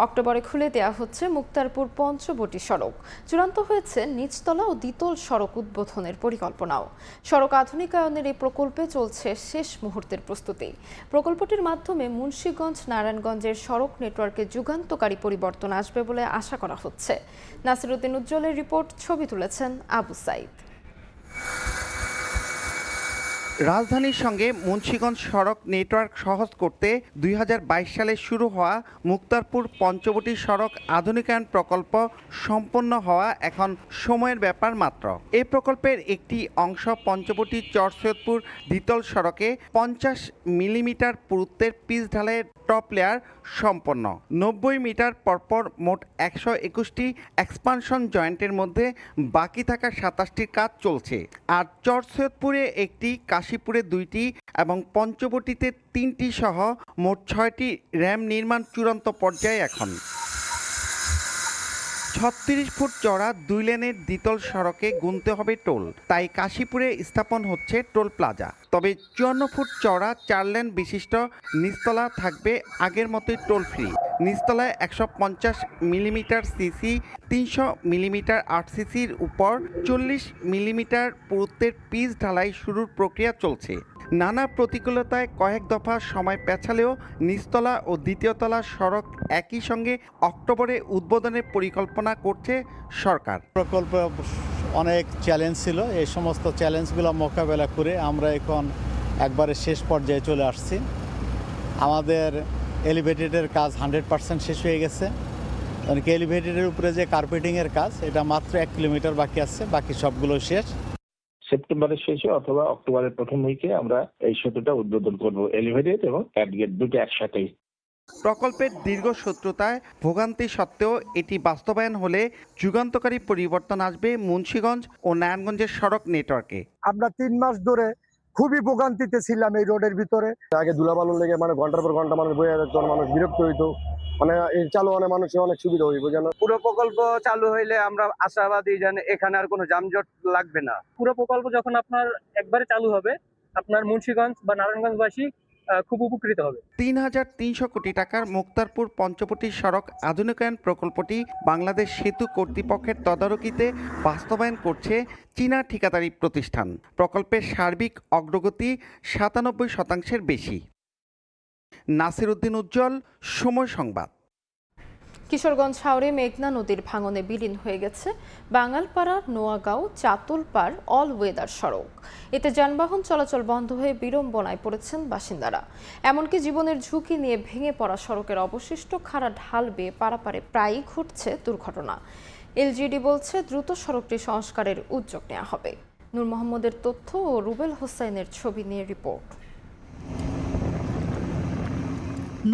অক্টোবরে খুলে দেয়া হচ্ছে মুক্তারপুর পঞ্চবটি সড়ক। চূড়ান্ত হয়েছে নিচতলা ও দ্বিতল সড়ক উদ্বোধনের পরিকল্পনাও। সড়ক আধুনিকায়নের এই প্রকল্পে চলছে শেষ মুহূর্তের প্রস্তুতি। প্রকল্পটির মাধ্যমে মুন্সিগঞ্জ নারায়ণগঞ্জের সড়ক নেটওয়ার্কে যুগান্তকারী পরিবর্তন আসবে বলে আশা করা হচ্ছে। নাসিরউদ্দিন উজ্জ্বলের রিপোর্ট, ছবি তুলেছেন আবু সাইদ। রাজধানীর সঙ্গে মুন্সিগঞ্জ সড়ক নেটওয়ার্ক সহজ করতে 2022 সালে শুরু হওয়া মুক্তারপুর পঞ্চবটি সড়ক আধুনিকায়ন প্রকল্প সম্পন্ন হওয়া এখন সময়ের ব্যাপার মাত্র। এই প্রকল্পের একটি অংশ পঞ্চবটি চর সৈয়দপুর দ্বিতল সড়কে 50 মিলিমিটার পুরুত্বের পিচ ঢালের টপ লেয়ার সম্পন্ন। 90 মিটার পরপর মোট 121টি এক্সপানশন জয়েন্টের মধ্যে বাকি থাকা 27টির কাজ চলছে। আর চর সৈয়দপুরে একটি, কাশীপুরে 2টি এবং পঞ্চবটিতে 3টি সহ মোট 6টি র্যাম নির্মাণ চূড়ান্ত পর্যায়ে এখন। 36 ফুট চড়া 2 লেনের দ্বিতল সড়কে গুনতে হবে টোল, তাই কাশীপুরে স্থাপন হচ্ছে টোল প্লাজা। তবে 54 ফুট চড়া 4 লেন বিশিষ্ট নিচতলা থাকবে আগের মতোই টোল ফ্রি। নিচতলায় 150 মিলিমিটার সিসি, 300 মিলিমিটার 8 সিসির উপর 40 মিলিমিটার পুরুত্বের পিচ ঢালাই শুরুর প্রক্রিয়া চলছে। নানা প্রতিকূলতায় কয়েক দফা সময় পেছালেও নিচতলা ও দ্বিতীয় তলা সড়ক একই সঙ্গে অক্টোবরে উদ্বোধনের পরিকল্পনা করছে সরকার। প্রকল্প অনেক চ্যালেঞ্জ ছিল, এই সমস্ত চ্যালেঞ্জগুলো মোকাবেলা করে আমরা এখন একবারে শেষ পর্যায়ে চলে আসছি। আমাদের এলিভেটেডের কাজ 100% শেষ হয়ে গেছে। এমনকি এলিভেটেডের উপরে যে কার্পেটিংয়ের কাজ, এটা মাত্র 1 কিলোমিটার বাকি আছে, বাকি সবগুলো শেষ। সেপ্টেম্বরের শেষে অথবা অক্টোবরের প্রথম উইকে আমরা এই সেতুটা উদ্বোধন করব, এলিভেটেড এবং অ্যাডগেট দুটো একসাথেই। প্রকল্পের দীর্ঘ শত্রুতায় ভোগান্তি সত্ত্বেও এটি বাস্তবায়ন হলে যুগান্তকারী পরিবর্তন আসবে মুন্সিগঞ্জ ও নারায়ণগঞ্জের সড়ক নেটওয়ার্কে। আমরা 3 মাস ধরে খুবই ভোগান্তিতে ছিলাম এই রোডের ভিতরে। আগে ধুলাবালুর লেগে ঘন্টার পর ঘন্টা মানুষ বয়ে যেত, মানুষ বিরক্ত হইতো। এই চালু অনেক মানুষের অনেক সুবিধা হইব। যেন পুরো প্রকল্প চালু হইলে আমরা আশাবাদী যেন এখানে আর কোনো যানজট লাগবে না। পুরো প্রকল্প যখন আপনার একবারে চালু হবে, আপনার মুন্সিগঞ্জ বা নারায়ণগঞ্জবাসী খুব উপকৃত হবে। 3300 কোটি টাকার মুক্তারপুর পঞ্চবটি সড়ক আধুনিকায়ন প্রকল্পটি বাংলাদেশ সেতু কর্তৃপক্ষের তদারকিতে বাস্তবায়ন করছে চীনা ঠিকাদারি প্রতিষ্ঠান। প্রকল্পের সার্বিক অগ্রগতি 97% বেশি। নাসিরউদ্দিন উজ্জ্বল, সময় সংবাদ। কিশোরগঞ্জ হাওরে মেঘনা নদীর ভাঙনে বিলীন হয়ে গেছে বাঙালপাড়া নোয়াগাঁও চাতলপাড় অল ওয়েদার সড়ক। এতে যানবাহন চলাচল বন্ধ হয়ে বিড়ম্বনায় পড়েছেন বাসিন্দারা। এমনকি জীবনের ঝুঁকি নিয়ে ভেঙে পড়া সড়কের অবশিষ্ট খাড়া ঢাল বেয়ে পারাপারে প্রায়ই ঘটছে দুর্ঘটনা। এলজিডি বলছে দ্রুত সড়কটি সংস্কারের উদ্যোগ নেওয়া হবে। নূর মোহাম্মদের তথ্য ও রুবেল হোসাইনের ছবি নিয়ে রিপোর্ট।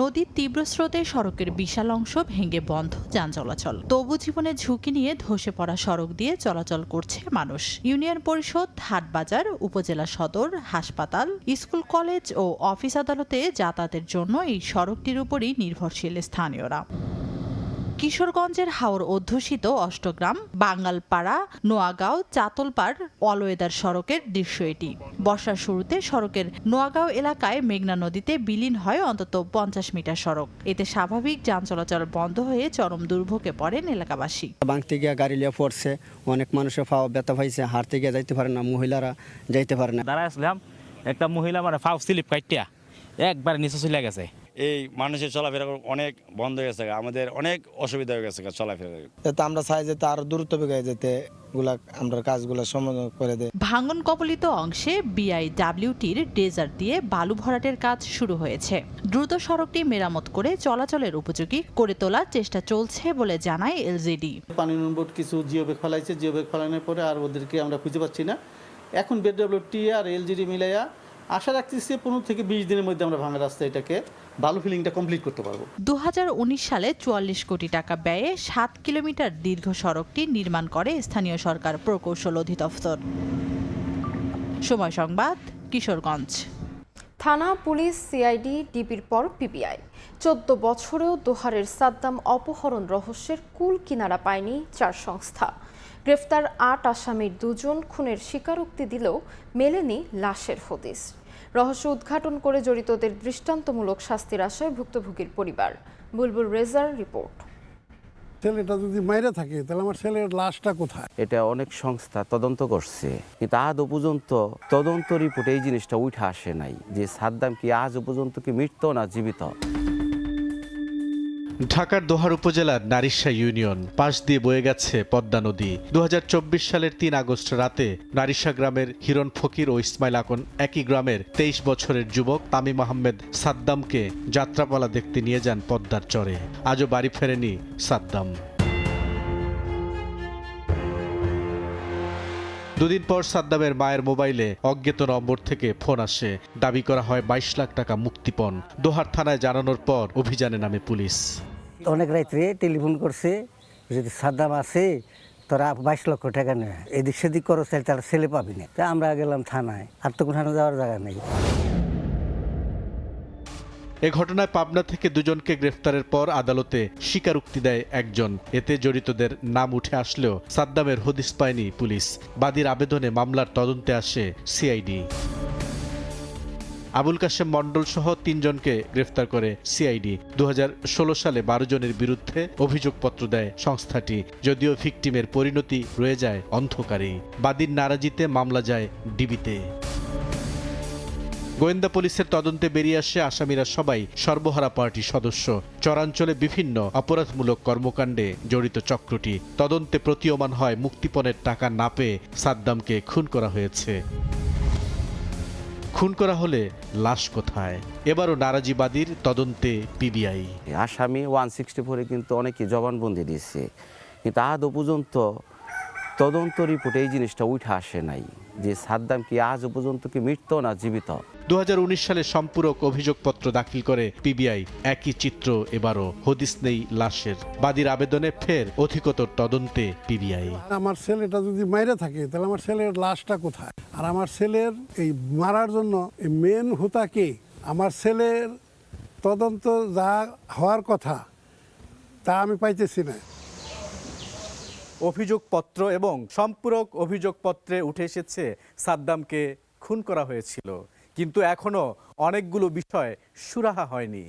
নদীর তীব্র স্রোতে সড়কের বিশাল অংশ ভেঙে বন্ধ যান চলাচল। তবু জীবনের ঝুঁকি নিয়ে ধসে পড়া সড়ক দিয়ে চলাচল করছে মানুষ। ইউনিয়ন পরিষদ, হাটবাজার, উপজেলা সদর, হাসপাতাল, স্কুল, কলেজ ও অফিস আদালতে যাতায়াতের জন্য এই সড়কটির উপরই নির্ভরশীল স্থানীয়রা। কিশোরগঞ্জের হাওর অধ্যুষিত অষ্টগ্রাম, বাঙ্গালপাড়া, নোয়াগাঁও, চাতলপাড় অলওয়েদার সড়কের দৃশ্য এটি। বর্ষার শুরুতে সড়কের নোয়াগাঁও এলাকায় মেঘনা নদীতে বিলীন হয় অন্তত 50 মিটার সড়ক। এতে স্বাভাবিক যান চলাচল বন্ধ হয়ে চরম দুর্ভোগে পড়েন এলাকাবাসী। ভাঙতে গিয়ে গাড়ি লিয়ে পড়ছে, অনেক মানুষের ফাও ব্যথা পাইছে, হাঁটতে গিয়ে যাইতে পারে না, মহিলারা যাইতে পারে না। দাঁড়ায় আসলাম, একটা মহিলা ফাও স্লিপ কাটিয়া একবার নিচে চলে গেছে। এই মানুষের চলাফেরা অনেক বন্ধ হয়ে গেছে, আমাদের অনেক অসুবিধা হয়ে গেছে চলাফেরা। আমরা চাই যেতে আরো দ্রুত বেগে যেতে আমরা কাজগুলো সমাধান করে দেয়। ভাঙন কবলিত অংশে বিআইডব্লিউটির ডেজার দিয়ে বালু ভরাটের কাজ শুরু হয়েছে। দ্রুত সড়কটি মেরামত করে চলাচলের উপযোগী করে তোলার চেষ্টা চলছে বলে জানায় এলজিডি। পানি উন্নয়ন বোর্ড কিছু জিও ব্যাগ ফেলাইছে, জিও ব্যাগ ফেলানোর পরে আর ওদেরকে আমরা খুঁজে পাচ্ছি না। এখন বিআইডব্লিউটি আর এলজিডি মিলাইয়া আশা রাখতেছি 15 থেকে 20 দিনের মধ্যে আমরা ভাঙা রাস্তা এটাকে ভালো ফিলিংটা কমপ্লিট করতে পারবো। 2019 সালে 44 কোটি টাকা ব্যয়ে 7 কিলোমিটার দীর্ঘ সড়কটি নির্মাণ করে স্থানীয় সরকার প্রকৌশল অধিদপ্তর। সময় সংবাদ, কিশোরগঞ্জ। থানা, পুলিশ, সিআইডি, ডিবির পর পিবিআই। 14 বছরেও দোহারের সাদ্দাম অপহরণ রহস্যের কুল কিনারা পায়নি 4 সংস্থা। গ্রেফতার 8 আসামির 2 জন খুনের স্বীকারোক্তি দিলেও মেলেনি লাশের হদিস। রহস্য উদ্ঘাটন করে জড়িতদের দৃষ্টান্তমূলক শাস্তির আশায় ভুক্তভোগীর পরিবার। বুলবুল রেজার রিপোর্ট। ছেলেটা যদি মাইরে থাকে তাহলে আমার ছেলের লাশটা কোথায়? এটা অনেক সংস্থা তদন্ত করছে, কিন্তু আদৌ পর্যন্ত তদন্ত রিপোর্টে এই জিনিসটা উঠে আসে নাই যে সাদ্দাম কি আজও পর্যন্ত কি মৃত না জীবিত। ঢাকার দোহার উপজেলার নারিশা ইউনিয়ন পাশ দিয়ে বয়ে গেছে পদ্মা নদী। 2024 সালের 3 আগস্ট রাতে নারিশা গ্রামের হিরণ ফকির ও ইসমাইল আকন একই গ্রামের 23 বছরের যুবক তামিম আহমেদ সাদ্দামকে যাত্রাপালা দেখতে নিয়ে যান পদ্মার চরে। আজও বাড়ি ফেরেনি সাদ্দাম। দুদিন পর সাদ্দামের মায়ের মোবাইলে অজ্ঞাত নম্বর থেকে ফোন আসে। দাবি করা হয় 22 লাখ টাকা মুক্তিপণ। দোহার থানায় জানানোর পর অভিযানে নামে পুলিশ। অনেক রাত্রে টেলিফোন করছে, যদি সাদ্দাম আছে তোরা 22 লক্ষ টাকা নেয়, এদিক সেদিক করো তারা ছেলে পাবি না। তা আমরা গেলাম থানায়, আর তো কোথাও যাওয়ার জায়গা নেই। এ ঘটনায় পাবনা থেকে দুজনকে গ্রেফতারের পর আদালতে স্বীকারোক্তি দেয় একজন। এতে জড়িতদের নাম উঠে আসলেও সাদ্দামের হদিস পায়নি পুলিশ। বাদীর আবেদনে মামলার তদন্তে আসে সিআইডি। আবুল কাশেম মণ্ডল সহ 3 জনকে গ্রেফতার করে সিআইডি। 2016 সালে 12 জনের বিরুদ্ধে অভিযোগপত্র দেয় সংস্থাটি, যদিও ভিকটিমের পরিণতি রয়ে যায় অন্ধকারে। বাদীর নারাজিতে মামলা যায় ডিবিতে। গোয়েন্দা পুলিশের তদন্তে বেরিয়ে আসে আসামিরা সবাই সর্বহারা পার্টির সদস্য। চরাঞ্চলে বিভিন্ন অপরাধমূলক কর্মকাণ্ডে জড়িত চক্রটি। তদন্তে প্রতীয়মান হয় মুক্তিপণের টাকা না পেয়ে সাদ্দামকে খুন করা হয়েছে। খুন করা হলে লাশ কোথায়? এবারও নারাজিবাদীর তদন্তে পিবিআই। আসামি 164-এ কিন্তু অনেকে জবানবন্দি দিচ্ছে, কিন্তু আদৌ পর্যন্ত তদন্ত রিপোর্টে এই জিনিসটা উঠে আসে নাই যে সাদ্দাম কি আজও পর্যন্ত কি মৃত না জীবিত। 2019 সালে সম্পূরক অভিযোগপত্র দাখিল করে পিবিআই। একই চিত্র এবারও, হদিস নেই লাশের। বাদীর আবেদনে ফের অধিকতর তদন্তে পিবিআই। আমার ছেলেটা যদি মাইরে থাকে তাহলে আমার ছেলের লাশটা কোথায়? আর আমার ছেলের এই মারার জন্য মেন হোতা কে? আমার ছেলের তদন্ত যা হওয়ার কথা তা আমি পাইতেছি না। অভিযোগপত্র এবং সম্পূরক অভিযোগপত্রে উঠে এসেছে সাদ্দামকে খুন করা হয়েছিল, কিন্তু এখনো অনেকগুলো বিষয় সুরাহা হয়নি।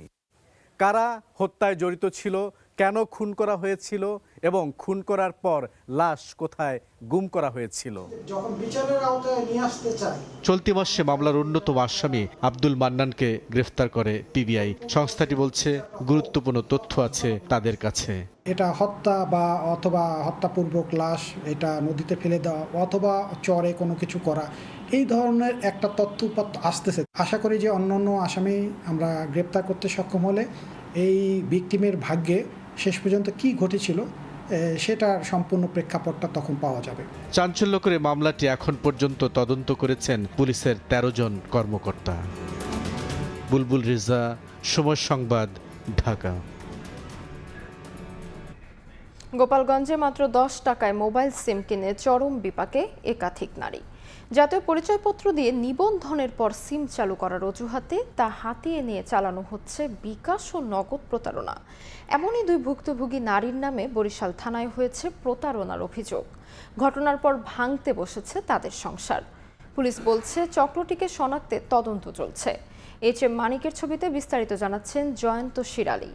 কারা হত্যায় জড়িত ছিল, কেন খুন করা হয়েছিল এবং খুন করার পর লাশ কোথায় গুম করা হয়েছিল। যখন বিচারের আওতায় নিয়ে আসতে চাই। চলতি মাসে মামলার অন্যতম আসামি আব্দুল মান্নানকে গ্রেফতার করে পিবিআই। সংস্থাটি বলছে গুরুত্বপূর্ণ তথ্য আছে তাদের কাছে। এটা হত্যা বা অথবা হত্যাপূর্বক লাশ এটা নদীতে ফেলে দেওয়া অথবা চরে কোনো কিছু করা, এই ধরনের একটা তথ্যপত্র আসতেছে। আশা করি যে অন্যান্য আসামি আমরা গ্রেপ্তার করতে সক্ষম হলে এই ভিকটিমের ভাগ্যে শেষ পর্যন্ত কি ঘটেছিল সেটার সম্পূর্ণ প্রেক্ষাপটটা তখন পাওয়া যাবে। চাঞ্চল্যকর মামলাটি এখন পর্যন্ত তদন্ত করেছেন পুলিশের 13 জন কর্মকর্তা। বুলবুল রেজা, সময় সংবাদ, ঢাকা। গোপালগঞ্জে মাত্র 10 টাকায় মোবাইল সিম কিনে চরম বিপাকে একাধিক নারী। জাতীয় পরিচয়পত্র দিয়ে নিবন্ধনের পর সিম চালু করার অজুহাতে তা হাতিয়ে নিয়ে চালানো হচ্ছে বিকাশ ও নগদ প্রতারণা। এমনই 2 ভুক্তভোগী নারীর নামে বরিশাল থানায় হয়েছে প্রতারণার অভিযোগ। ঘটনার পর ভাঙতে বসেছে তাদের সংসার। পুলিশ বলছে চক্রটিকে শনাক্তে তদন্ত চলছে। এইচএম মানিকের ছবিতে বিস্তারিত জানাচ্ছেন জয়ন্ত শিরালী।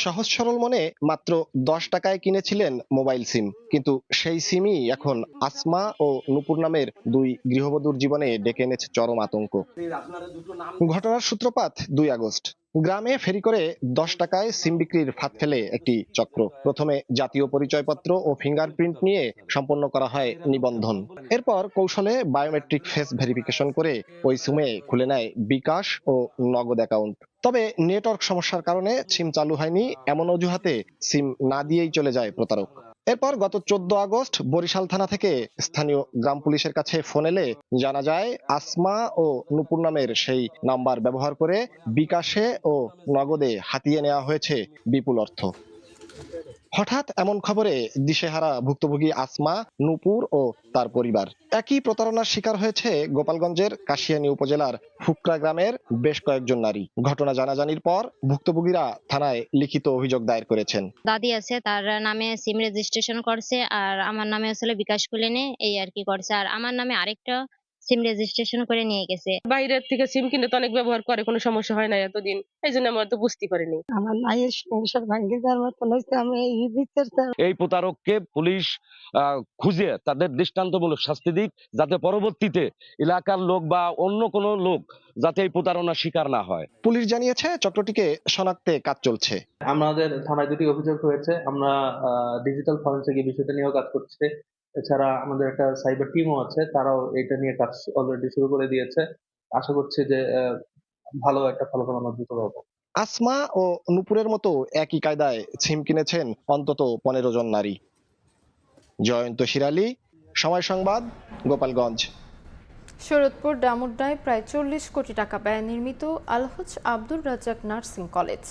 সহজ সরল মনে মাত্র 10 টাকায় কিনেছিলেন মোবাইল সিম, কিন্তু সেই সিমই এখন আসমা ও নূপুর নামের 2 গৃহবধূর জীবনে ডেকে এনেছে চরম আতঙ্ক। ঘটনার সূত্রপাত 2 আগস্ট। গ্রামে ফেরি করে 10 টাকায় সিম বিক্রির ফাঁদ ফেলে একটি চক্র। প্রথমে জাতীয় পরিচয়পত্র ও ফিঙ্গারপ্রিন্ট নিয়ে সম্পন্ন করা হয় নিবন্ধন। এরপর কৌশলে বায়োমেট্রিক ফেস ভেরিফিকেশন করে ওই সিমে খুলে নেয় বিকাশ ও নগদ অ্যাকাউন্ট। তবে নেটওয়ার্ক সমস্যার কারণে সিম চালু হয়নি এমন অজুহাতে সিম না দিয়েই চলে যায় প্রতারক। এরপর গত 14 আগস্ট বরিশাল থানা থেকে স্থানীয় গ্রাম পুলিশের কাছে ফোন এলে জানা যায় আসমা ও নূপুর নামের সেই নাম্বার ব্যবহার করে বিকাশে ও নগদে হাতিয়ে নেওয়া হয়েছে বিপুল অর্থ। হঠাৎ এমন খবরে দিশেহারা ভুক্তভোগী আসমা, নূপুর ও তার পরিবার। একই প্রতারণার শিকার হয়েছে গোপালগঞ্জের কাশিয়ানী উপজেলার ফুকরা গ্রামের বেশ কয়েকজন নারী। ঘটনা জানাজানির পর ভুক্তভোগীরা থানায় লিখিত অভিযোগ দায়ের করেছেন। দাদি আছে, তার নামে সিম রেজিস্ট্রেশন করছে, আর আমার নামে আসলে বিকাশ খুলে নে এই আর কি করছে, আর আমার নামে আরেকটা সিম রেজিস্ট্রেশন করে নিয়ে গেছে। বাইরের থেকে সিম কিনে তো অনেক ব্যবহার করে, কোনো সমস্যা হয় না এতদিন, এই জন্য আমরা তো বুঝতে পারিনি। আমার মায়ের সংসার ভাঙে যাওয়ার মতন হয়েছে। আমি এই বিচারটা এই প্রতারককে পুলিশ খুঁজে তাদের দৃষ্টান্তমূলক শাস্তি দিক, যাতে পরবর্তীতে এলাকার লোক বা অন্য কোনো লোক যাতে এই প্রতারণার শিকার না হয়। পুলিশ জানিয়েছে চক্রটিকে শনাক্তে কাজ চলছে। আমাদের থানায় 2টি অভিযোগ হয়েছে, আমরা ডিজিটাল ফরেনসিক এই বিষয়টা নিয়েও কাজ করছি। এছাড়া আমাদের একটা সাইবার টিমও আছে, তারাও এটা নিয়ে কাজ অলরেডি শুরু করে দিয়েছে। আশা করছি যে ভালো একটা ফলাফল আমরা দিতে পারবো। আসমা ও নূপুরের মতো একই কায়দায় সিম কিনেছেন অন্তত 15 জন নারী। জয়ন্ত শিরালি, সময় সংবাদ, গোপালগঞ্জ। শরৎপুর ডামুড্ডায় প্রায় 40 কোটি টাকা ব্যয়ে নির্মিত আলহাজ আব্দুর রাজ্জাক নার্সিং কলেজ।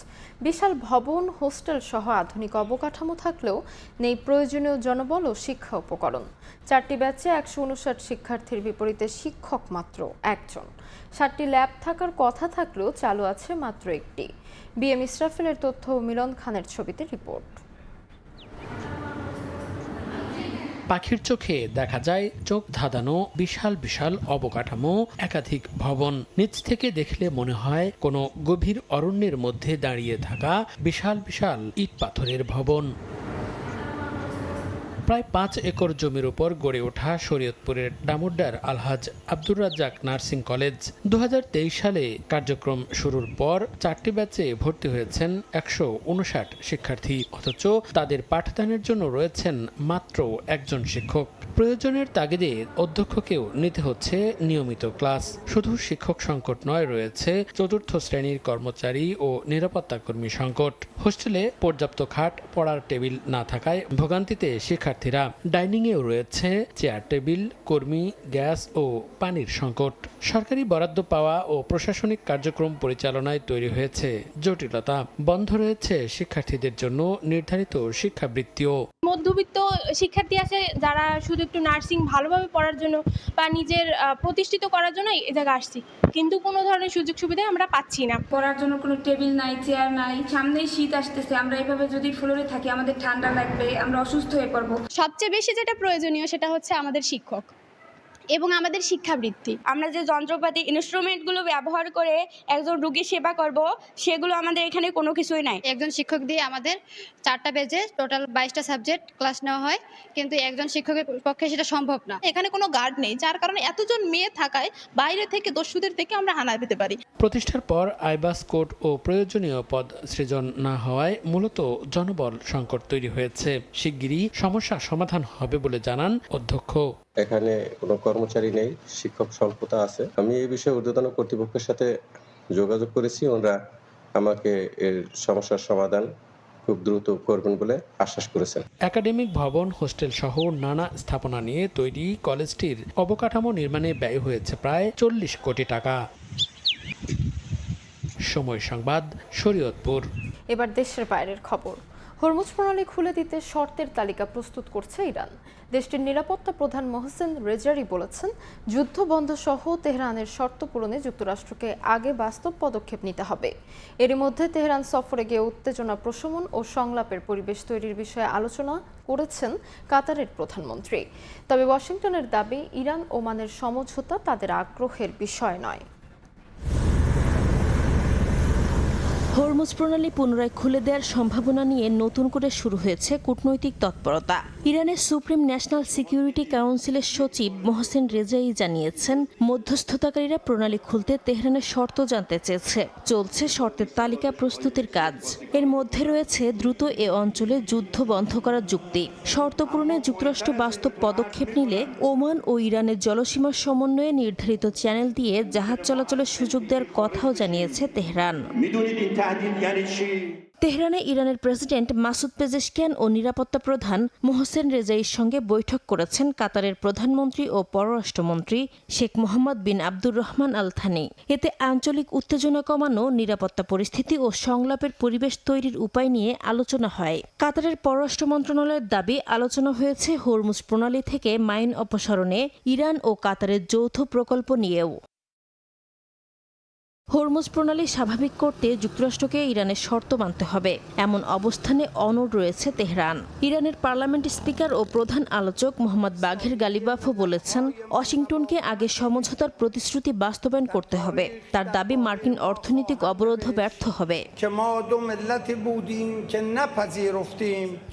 বিশাল ভবন, হোস্টেল সহ আধুনিক অবকাঠামো থাকলেও নেই প্রয়োজনীয় জনবল ও শিক্ষা উপকরণ। 4টি ব্যাচে 159 শিক্ষার্থীর বিপরীতে শিক্ষক মাত্র 1জন। 7টি ল্যাব থাকার কথা থাকলেও চালু আছে মাত্র 1টি। বিএম ইসরাফিলের তথ্য ও মিলন খানের ছবিতে রিপোর্ট। পাখির চোখে দেখা যায় চোখ ধাঁধানো বিশাল বিশাল অবকাঠামো, একাধিক ভবন। নিচ থেকে দেখলে মনে হয় কোনো গভীর অরণ্যের মধ্যে দাঁড়িয়ে থাকা বিশাল বিশাল ইট পাথরের ভবন। প্রায় 5 একর জমির উপর গড়ে ওঠা শরীয়তপুরের ডামুড্ডার আলহাজ আব্দুর রাজ্জাক নার্সিং কলেজ 2023 সালে কার্যক্রম শুরুর পর 4টি ব্যাচে ভর্তি হয়েছেন 159 শিক্ষার্থী, অথচ তাদের পাঠদানের জন্য রয়েছেন মাত্র 1জন শিক্ষক। প্রয়োজনের তাগিদে অধ্যক্ষকেও নিতে হচ্ছে নিয়মিত ক্লাস। শুধু শিক্ষক সংকট নয়, রয়েছে চতুর্থ শ্রেণীর কর্মচারী ও নিরাপত্তা কর্মী সংকট। হোস্টেলে পর্যাপ্ত খাট, পড়ার টেবিল না থাকায় ভোগান্তিতে শিক্ষার্থীরা। ডাইনিংয়েও রয়েছে চেয়ার টেবিল, কর্মী, গ্যাস ও পানির সংকট। সরকারি বরাদ্দ পাওয়া ও প্রশাসনিক কার্যক্রম পরিচালনায় তৈরি হয়েছে জটিলতা। বন্ধ রয়েছে শিক্ষার্থীদের জন্য নির্ধারিত শিক্ষাবৃত্তিও। মধ্যবিত্ত শিক্ষার্থী আছে যারা শুধু একটু নার্সিং ভালোভাবে পড়ার জন্য বা নিজের প্রতিষ্ঠিত করার জন্য এই জায়গায় আসছি, কিন্তু কোনো ধরনের সুযোগ সুবিধা আমরা পাচ্ছি না। পড়ার জন্য কোনো টেবিল নাই, চেয়ার নাই, সামনেই শীত আসতেছে, আমরা এইভাবে যদি ফ্লোরে থাকি আমাদের ঠান্ডা লাগবে, আমরা অসুস্থ হয়ে পড়বো। সবচেয়ে বেশি যেটা প্রয়োজনীয় সেটা হচ্ছে আমাদের শিক্ষক এবং আমাদের শিক্ষাবৃত্তি। আমরা যে যন্ত্রপাতি ইনস্ট্রুমেন্টগুলো ব্যবহার করে একজন রোগীর সেবা করব, সেগুলো আমাদের এখানে কোনো কিছুই নাই। একজন শিক্ষক দিয়ে আমাদের 4টা বেজে টোটাল 22টা সাবজেক্ট ক্লাস নেওয়া হয়, কিন্তু একজন শিক্ষকের পক্ষে সেটা সম্ভব না। এখানে কোনো গার্ড নেই, যার কারণে এতজন মেয়ে থাকায় বাইরে থেকে দস্যুদের থেকে আমরা হানা পেতে পারি। প্রতিষ্ঠার পর আইবাস কোড ও প্রয়োজনীয় পদ সৃজন না হওয়ায় মূলত জনবল সংকট তৈরি হয়েছে। শিগগিরই সমস্যা সমাধান হবে বলে জানান অধ্যক্ষ। এখানে কোনো কর্মচারী নেই, শিক্ষক স্বল্পতা আছে। আমি এই বিষয়ে ঊর্ধ্বতন কর্তৃপক্ষের সাথে যোগাযোগ করেছি, ওনারা আমাকে এর সমস্যার সমাধান খুব দ্রুত করবেন বলে আশ্বাস করেছেন। একাডেমিক ভবন, হোস্টেল সহ নানা স্থাপনা নিয়ে তৈরি কলেজটির অবকাঠামো নির্মাণে ব্যয় হয়েছে প্রায় 40 কোটি টাকা। সময় সংবাদ, শরীয়তপুর। এবার দেশের বাইরের খবর। হরমুজ প্রণালী খুলে দিতে শর্তের তালিকা প্রস্তুত করছে ইরান। দেশটির নিরাপত্তা প্রধান মোহসেন রেজারি বলেছেন, যুদ্ধ বন্ধ সহ তেহরানের শর্ত পূরণে যুক্তরাষ্ট্রকে আগে বাস্তব পদক্ষেপ নিতে হবে। এরই মধ্যে তেহরান সফরে গিয়ে উত্তেজনা প্রশমন ও সংলাপের পরিবেশ তৈরির বিষয়ে আলোচনা করেছেন কাতারের প্রধানমন্ত্রী। তবে ওয়াশিংটনের দাবি, ইরান ওমানের সমঝোতা তাদের আগ্রহের বিষয় নয়। হরমুজ প্রণালী পুনরায় খুলে দেওয়ার সম্ভাবনা নিয়ে নতুন করে শুরু হয়েছে কূটনৈতিক তৎপরতা। ইরানের সুপ্রিম ন্যাশনাল সিকিউরিটি কাউন্সিলের সচিব মোহসেন রেজাই জানিয়েছেন, মধ্যস্থতাকারীরা প্রণালী খুলতে তেহরানের শর্ত জানতে চেয়েছে। চলছে শর্তের তালিকা প্রস্তুতির কাজ। এর মধ্যে রয়েছে দ্রুত এ অঞ্চলে যুদ্ধ বন্ধ করার যুক্তি। শর্ত পূরণে যুক্তরাষ্ট্র বাস্তব পদক্ষেপ নিলে ওমান ও ইরানের জলসীমার সমন্বয়ে নির্ধারিত চ্যানেল দিয়ে জাহাজ চলাচলের সুযোগ দেওয়ার কথাও জানিয়েছে তেহরান। তেহরানে ইরানের প্রেসিডেন্ট মাসুদ পেজেশকিয়ান ও নিরাপত্তা প্রধান মোহসেন রেজাইর সঙ্গে বৈঠক করেছেন কাতারের প্রধানমন্ত্রী ও পররাষ্ট্রমন্ত্রী শেখ মোহাম্মদ বিন আব্দুর রহমান আল থানি। এতে আঞ্চলিক উত্তেজনা কমানো, নিরাপত্তা পরিস্থিতি ও সংলাপের পরিবেশ তৈরির উপায় নিয়ে আলোচনা হয়। কাতারের পররাষ্ট্র মন্ত্রণালয়ের দাবি, আলোচনা হয়েছে হরমুজ প্রণালী থেকে মাইন অপসারণে ইরান ও কাতারের যৌথ প্রকল্প নিয়েও। হরমুজ প্রণালী স্বাভাবিক করতে যুক্তরাষ্ট্রকে ইরানের শর্ত মানতে হবে, এমন অবস্থানে অনড় রয়েছে তেহরান। ইরানের পার্লামেন্ট স্পিকার ও প্রধান আলোচক মোহাম্মদ বাঘের গালিবাফও বলেছেন, ওয়াশিংটনকে আগে সমঝোতার প্রতিশ্রুতি বাস্তবায়ন করতে হবে। তার দাবি, মার্কিন অর্থনৈতিক অবরোধ ব্যর্থ হবে।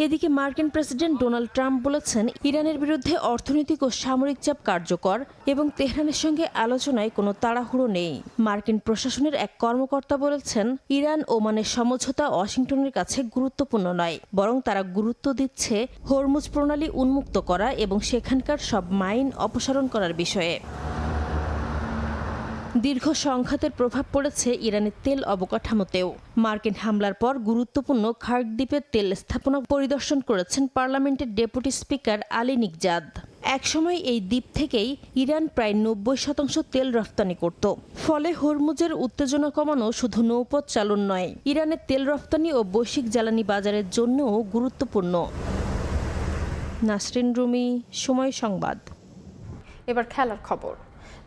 এদিকে মার্কিন প্রেসিডেন্ট ডোনাল্ড ট্রাম্প বলেছেন, ইরানের বিরুদ্ধে অর্থনৈতিক ও সামরিক চাপ কার্যকর এবং তেহরানের সঙ্গে আলোচনায় কোনো তাড়াহুড়ো নেই। মার্কিন প্রশাসনের এক কর্মকর্তা বলেছেন, ইরান ওমানের সমঝোতা ওয়াশিংটনের কাছে গুরুত্বপূর্ণ নয়, বরং তারা গুরুত্ব দিচ্ছে হরমুজ প্রণালী উন্মুক্ত করা এবং সেখানকার সব মাইন অপসারণ করার বিষয়ে। দীর্ঘ সংঘাতের প্রভাব পড়েছে ইরানের তেল অবকাঠামোতেও। মার্কিন হামলার পর গুরুত্বপূর্ণ খার্ক দ্বীপের তেল স্থাপনা পরিদর্শন করেছেন পার্লামেন্টের ডেপুটি স্পিকার আলী নিকজাদ। একসময় এই দ্বীপ থেকেই ইরান প্রায় 90% তেল রফতানি করত। ফলে হরমুজের উত্তেজনা কমানো শুধু নৌপথ চালন নয়, ইরানের তেল রফতানি ও বৈশ্বিক জ্বালানি বাজারের জন্যও গুরুত্বপূর্ণ। নাসরিন রুমি, সময় সংবাদ। এবার খেলার খবর।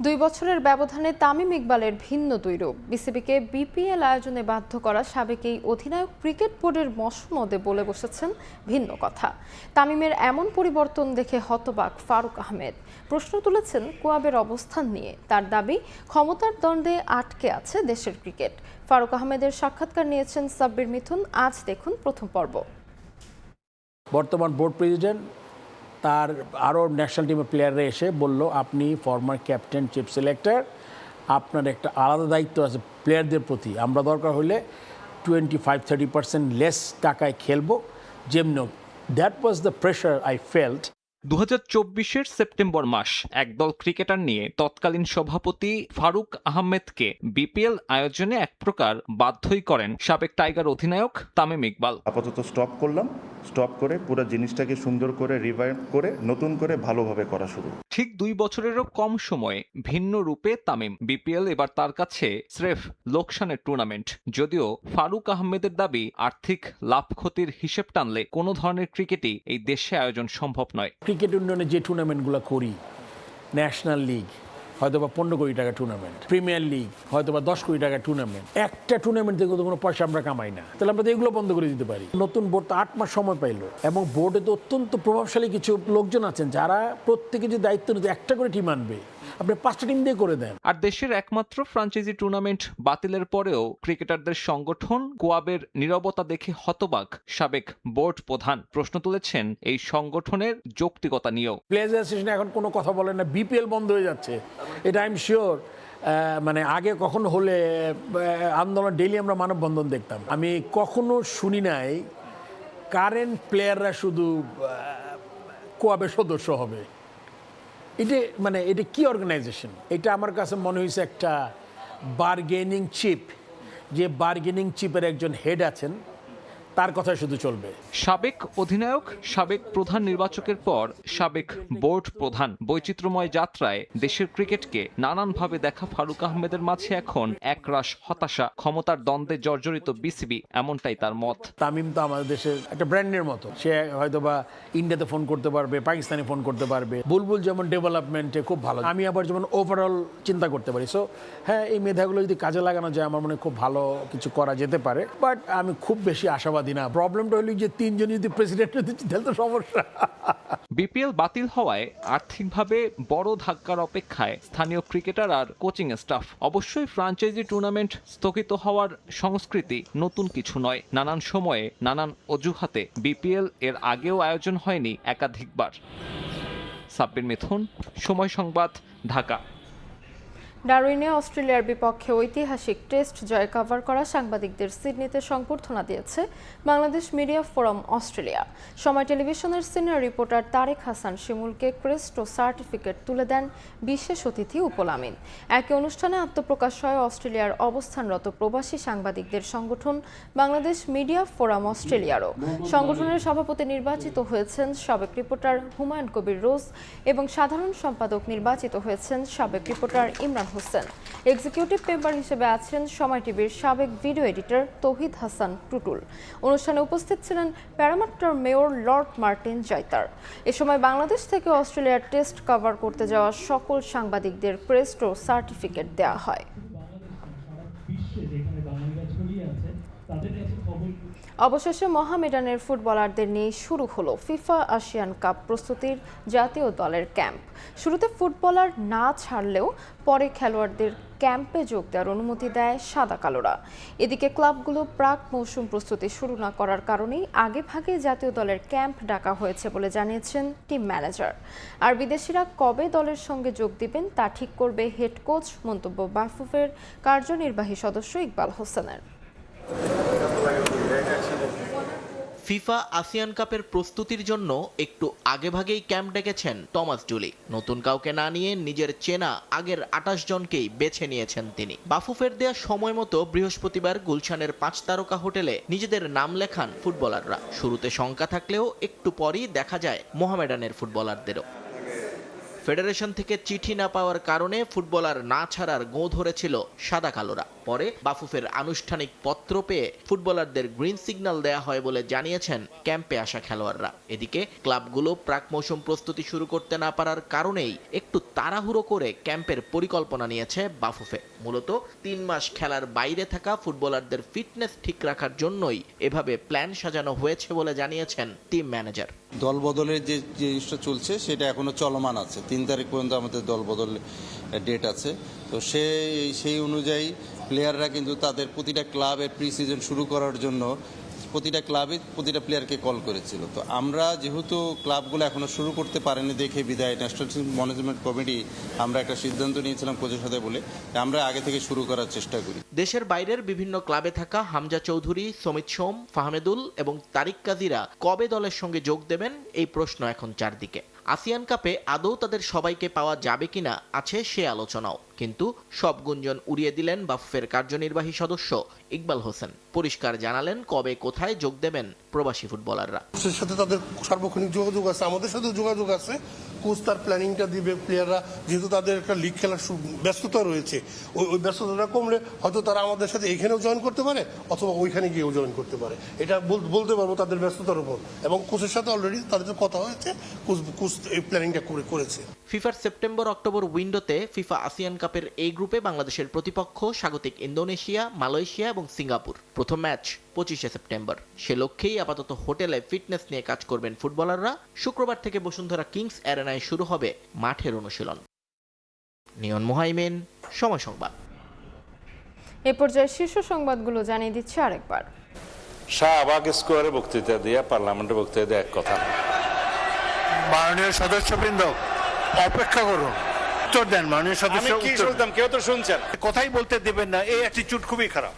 2 বছরের ব্যবধানে তামিম ইকবালের ভিন্ন দুই রূপ। বিসিবিকে বিপিএল আয়োজনে বাধ্য করা সাবেক এই অধিনায়ক ক্রিকেট বোর্ডের মসনদে বলে বসেছেন ভিন্ন কথা। তামিমের এমন পরিবর্তন দেখে হতবাক ফারুক আহমেদ। প্রশ্ন তুলেছেন কোয়াবের অবস্থান নিয়ে। তার দাবি, ক্ষমতার দ্বন্দ্বে আটকে আছে দেশের ক্রিকেট। ফারুক আহমেদের সাক্ষাৎকার নিয়েছেন সাব্বির মিথুন। আজ দেখুন প্রথম পর্ব। বর্তমান বোর্ড প্রেসিডেন্ট তার আরও ন্যাশনাল টিমের প্লেয়াররা এসে বলল, আপনি ফরমার ক্যাপ্টেন, চিফ সিলেক্টর, আপনার একটা আলাদা দায়িত্ব আছে প্লেয়ারদের প্রতি। আমরা দরকার হলে 25-30% লেস টাকায় খেলবো, যেমন that was the pressure I felt. 2024-এর সেপ্টেম্বর মাস একদল ক্রিকেটার নিয়ে তৎকালীন সভাপতি ফারুক আহমেদকে বিপিএল আয়োজনে এক প্রকার বাধ্যই করেন সাবেক টাইগার অধিনায়ক তামিম ইকবাল। আপাতত স্টপ করলাম, স্টপ করে পুরো জিনিসটাকে সুন্দর করে রিভাইভ করে নতুন করে ভালোভাবে করা শুরু। ঠিক 2 বছরেরও কম সময়ে ভিন্ন রূপে তামিম। বিপিএল এবার তার কাছে স্রেফ লোকসানের টুর্নামেন্ট। যদিও ফারুক আহমেদের দাবি, আর্থিক লাভ ক্ষতির হিসেব টানলে কোনো ধরনের ক্রিকেটই এই দেশে আয়োজন সম্ভব নয়। ক্রিকেট ইউনিয়নে যে টুর্নামেন্টগুলো করি, ন্যাশনাল লিগ হয়তোবা 15 কোটি টাকা টুর্নামেন্ট, প্রিমিয়ার লিগ হয়তোবা 10 কোটি টাকা টুর্নামেন্ট, একটা টুর্নামেন্ট থেকে তো কোনো পয়সা আমরা কামাই না, তাহলে আমরা তো এগুলো বন্ধ করে দিতে পারি। নতুন বোর্ড তো 8 মাস সময় পাইলো এবং বোর্ডে তো অত্যন্ত প্রভাবশালী কিছু লোকজন আছেন যারা প্রত্যেকে যে দায়িত্ব নিতে একটা করে টিম আনবে, আপনি 5টা টিম দিয়ে করে দেন। আর দেশের একমাত্র ফ্র্যাঞ্চাইজি টুর্নামেন্ট বাতিলের পরেও ক্রিকেটারদের সংগঠন কোয়াবের নীরবতা দেখে হতবাক সাবেক বোর্ড প্রধান। প্রশ্ন তুলেছেন এই সংগঠনের যৌক্তিকতা নিয়েও। প্লেয়ার্স অ্যাসোসিয়েশন এখন কোনো কথা বলে না, বিপিএল বন্ধ হয়ে যাচ্ছে, এটা আই এম শিওর। মানে আগে কখনো হলে আন্দোলন ডেইলি আমরা মানববন্ধন দেখতাম। আমি কখনো শুনি নাই কারেন্ট প্লেয়াররা শুধু কোয়াবের সদস্য হবে। এটা কি অর্গানাইজেশন? এটা আমার কাছে মনে হয়েছে একটা বার্গেনিং চিপ, যে বার্গেনিং চিপের একজন হেড আছেন, তার কথা শুধু চলবে। সাবেক অধিনায়ক, সাবেক প্রধান নির্বাচকের পর সাবেক বোর্ড প্রধান, বৈচিত্র্যময় যাত্রায় দেশের ক্রিকেটকে নানানভাবে দেখা ফারুক আহমেদের মাঝে এখন একরাশ হতাশা। ক্ষমতার দ্বন্দ্বে জর্জরিত বিসিবি, এমনটাই তার মত। তামিম তো আমাদের দেশের একটা ব্র্যান্ডের মতো, সে হয়তোবা ইন্ডিয়াতে ফোন করতে পারবে, পাকিস্তানে ফোন করতে পারবে। বুলবুল যেমন ডেভেলপমেন্টে খুব ভালো, আমি আবার যেমন ওভারঅল চিন্তা করতে পারি। সো হ্যাঁ, এই মেধাগুলো যদি কাজে লাগানো যায় আমার মনে হয় খুব ভালো কিছু করা যেতে পারে। বাট আমি খুব বেশি আশাবাদী না। প্রবলেমটা হলো যে 3 জন যদি প্রেসিডেন্ট হতে তাহলে তো সমস্যা। বিপিএল বাতিল হওয়ায় আর্থিকভাবে বড় ধাক্কার অপেক্ষায় স্থানীয় ক্রিকেটার আর কোচিং স্টাফ। অবশ্যই ফ্র্যাঞ্চাইজি টুর্নামেন্ট স্থগিত হওয়ার সংস্কৃতি নতুন কিছু নয়। নানান সময়ে নানান অজুহাতে বিপিএল এর আগেও আয়োজন হয়নি একাধিকবার। সাব্বির মিথুন, সময় সংবাদ, ঢাকা। ডারউইনে অস্ট্রেলিয়ার বিপক্ষে ঐতিহাসিক টেস্ট জয় কভার করা সাংবাদিকদের সিডনিতে সংবর্ধনা দিয়েছে বাংলাদেশ মিডিয়া ফোরাম অস্ট্রেলিয়া। সময় টেলিভিশনের সিনিয়র রিপোর্টার তারেক হাসান শিমুলকে ক্রেস্ট ও সার্টিফিকেট তুলে দেন বিশেষ অতিথি উপল আমিন। একই অনুষ্ঠানে আত্মপ্রকাশ হয় অস্ট্রেলিয়ার অবস্থানরত প্রবাসী সাংবাদিকদের সংগঠন বাংলাদেশ মিডিয়া ফোরাম অস্ট্রেলিয়ারও। সংগঠনের সভাপতি নির্বাচিত হয়েছেন সাবেক রিপোর্টার হুমায়ুন কবির রোজ এবং সাধারণ সম্পাদক নির্বাচিত হয়েছেন সাবেক reporter Imran Hossain. Executive member হিসেবে আছেন সময় টিভির সাবেক ভিডিও এডিটর তৌহিদ হাসান টুটুল। অনুষ্ঠানে উপস্থিত ছিলেন প্যারামাট্টার মেয়র লর্ড মার্টিন জয়তার। এ সময় বাংলাদেশ থেকে অস্ট্রেলিয়ার টেস্ট কভার করতে যাওয়া সকল সাংবাদিকদের ক্রেস্ট ও সার্টিফিকেট দেওয়া হয়। অবশেষে মোহামেডানের ফুটবলারদের নিয়ে শুরু হলো ফিফা এশিয়ান কাপ প্রস্তুতির জাতীয় দলের ক্যাম্প। শুরুতে ফুটবলার না ছাড়লেও পরে খেলোয়াড়দের ক্যাম্পে যোগ দেওয়ার অনুমতি দেয় সাদা কালোরা। এদিকে ক্লাবগুলো প্রাক মৌসুম প্রস্তুতি শুরু না করার কারণেই আগেভাগে জাতীয় দলের ক্যাম্প ডাকা হয়েছে বলে জানিয়েছেন টিম ম্যানেজার। আর বিদেশিরা কবে দলের সঙ্গে যোগ দিবেন তা ঠিক করবে হেড কোচ, মন্তব্য বাফুফের কার্যনির্বাহী সদস্য ইকবাল হোসেনের। ফিফা আসিয়ান কাপের প্রস্তুতির জন্য একটু আগেভাগেই ক্যাম্প ডেকেছেন টমাস ডুলি। নতুন কাউকে না নিয়ে নিজের চেনা আগের 28 জনকেই বেছে নিয়েছেন তিনি। বাফুফের দেয়া সময় মতো বৃহস্পতিবার গুলশানের 5 তারকা হোটেলে নিজেদের নাম লেখান ফুটবলাররা। শুরুতে শঙ্কা থাকলেও একটু পরই দেখা যায় মোহামেডানের ফুটবলারদেরও। ফেডারেশন থেকে চিঠি না পাওয়ার কারণে ফুটবলার না ছাড়ার গোঁ ধরেছিল সাদা কালোরা। পরে বাফুফের আনুষ্ঠানিক পত্র পেয়ে ফুটবলারদের গ্রিন সিগন্যাল দেয়া হয় বলে জানিয়েছেন ক্যাম্পে আসা খেলোয়াড়রা। এদিকে ক্লাবগুলো প্রাক মৌসুম প্রস্তুতি শুরু করতে না পারার কারণেই একটু তাড়াহুড়ো করে ক্যাম্পের পরিকল্পনা নিয়েছে বাফুফে। মূলত 3 মাস খেলার বাইরে থাকা ফুটবলারদের ফিটনেস ঠিক রাখার জন্যই এভাবে প্ল্যান সাজানো হয়েছে বলে জানিয়েছেন টিম ম্যানেজার। দল বদলের যে জিনিসটা চলছে সেটা এখনো চলমান আছে। 3 তারিখ পর্যন্ত আমাদের দল বদল ডেট আছে। তো সেই অনুযায়ী প্লেয়াররা কিন্তু তাদের প্রতিটা ক্লাবের প্রি সিজন শুরু করার জন্য প্রতিটা ক্লাবে প্রতিটা প্লেয়ারকে কল করেছিল। তো আমরা যেহেতু ক্লাবগুলো এখনো শুরু করতে পারেনি দেখে বিদায় ন্যাশনাল টিম ম্যানেজমেন্ট কমিটি আমরা একটা সিদ্ধান্ত নিয়েছিলাম কোচের সাথে বলে আমরা আগে থেকে শুরু করার চেষ্টা করি। দেশের বাইরের বিভিন্ন ক্লাবে থাকা হামজা চৌধুরী, সমিত সোম, ফাহমেদুল এবং তারিক কাজীরা কবে দলের সঙ্গে যোগ দেবেন এই প্রশ্ন এখন চারদিকে। আসিয়ান কাপে আদৌ তাদের সবাইকে পাওয়া যাবে কিনা আছে সে আলোচনাও, কিন্তু সব গুঞ্জন উড়িয়ে দিলেন বাফুফের কার্যনির্বাহী সদস্য ইকবাল হোসেন। পরিষ্কার জানালেন কবে কোথায় যোগ দেবেন প্রবাসী ফুটবলাররা। কোচের সাথে তাদের সার্বক্ষণিক যোগাযোগ আছে, আমাদের সাথে যোগাযোগ আছে। কোচ তার প্ল্যানিংটা দিবে। প্লেয়াররা যেহেতু তাদের একটা লিগ খেলার ব্যস্ততা রয়েছে, ওই ব্যস্ততাটা কমলে হয়তো তারা আমাদের সাথে এখানেও জয়েন করতে পারে অথবা ওইখানে গিয়েও জয়েন করতে পারে। এটা বলতে পারবো তাদের ব্যস্ততার উপর। এবং কোচের সাথে অলরেডি তাদের কথা হয়েছে, কোচ এই প্ল্যানিংটা করেছে। ফিফার সেপ্টেম্বর-অক্টোবর উইন্ডোতে ফিফা আসিয়ান কাপের এই গ্রুপে বাংলাদেশের প্রতিপক্ষ স্বাগতিক ইন্দোনেশিয়া, মালয়েশিয়া এবং সিঙ্গাপুর। প্রথম ম্যাচ 25শে সেপ্টেম্বর। সে লক্ষ্যেই আপাতত হোটেলে ফিটনেস নিয়ে কাজ করবেন ফুটবলাররা। শুক্রবার থেকে বসুন্ধরা কিংস অ্যারেনায় শুরু হবে মাঠের অনুশীলন। নিয়ন মোহাইমেন, সময় সংবাদ। এ পর্যায়ে শীর্ষ সংবাদগুলো জানিয়ে দিচ্ছে আরেকবার। শাহবাগ স্কোয়ারে বক্তৃতা দিয়ে পার্লামেন্টে বক্তৃতা দিয়ে এক কথা। মাননীয় সদস্যবৃন্দ অপেক্ষা করুন, উত্তর দেন। মাননীয় সদস্য কি শুনতাম, কেউ তো শুনছেন। কথাই বলতে দেবেন না, এই অ্যাটিটিউড খুবই খারাপ।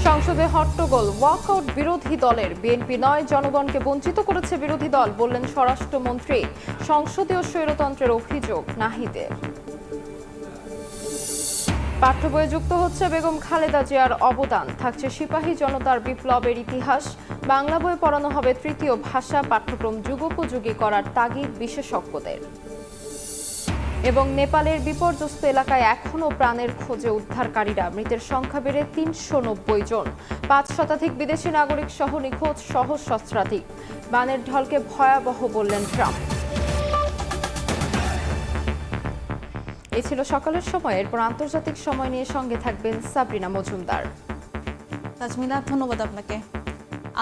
সংসদে হট্টগোল, ওয়াকআউট বিরোধী দলের। বিএনপি নয়, জনগণকে বঞ্চিত করেছে বিরোধী দল, বললেন স্বরাষ্ট্রমন্ত্রী। সংসদীয় স্বৈরতন্ত্রের অভিযোগ নাহিদের। পাঠ্য বইয়ে যুক্ত হচ্ছে বেগম খালেদা জিয়ার অবদান, থাকছে সিপাহী জনতার বিপ্লবের ইতিহাস। বাংলা বইয়ে পড়ানো হবে তৃতীয় ভাষা, পাঠ্যক্রম যুগোপযোগী করার তাগিদ বিশেষজ্ঞদের। এবং নেপালের বিপর্যস্ত এলাকায় এখনও প্রাণের খোঁজে উদ্ধারকারীরা, মৃতের সংখ্যা বেড়ে 390 জন। 5 শতাধিক বিদেশি নাগরিক সহ নিখোঁজ সহস্রাধিক। বানের ঢলকে ভয়াবহ বললেন ট্রাম্প। এই ছিল সকালের সময়। এরপর আন্তর্জাতিক সময় নিয়ে সঙ্গে থাকবেন সাবরিনা মজুমদার। তাজমিনা, ধন্যবাদ আপনাকে।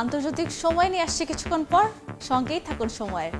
আন্তর্জাতিক সময় নিয়ে আসছে কিছুক্ষণ পর, সঙ্গেই থাকুন সময়ের।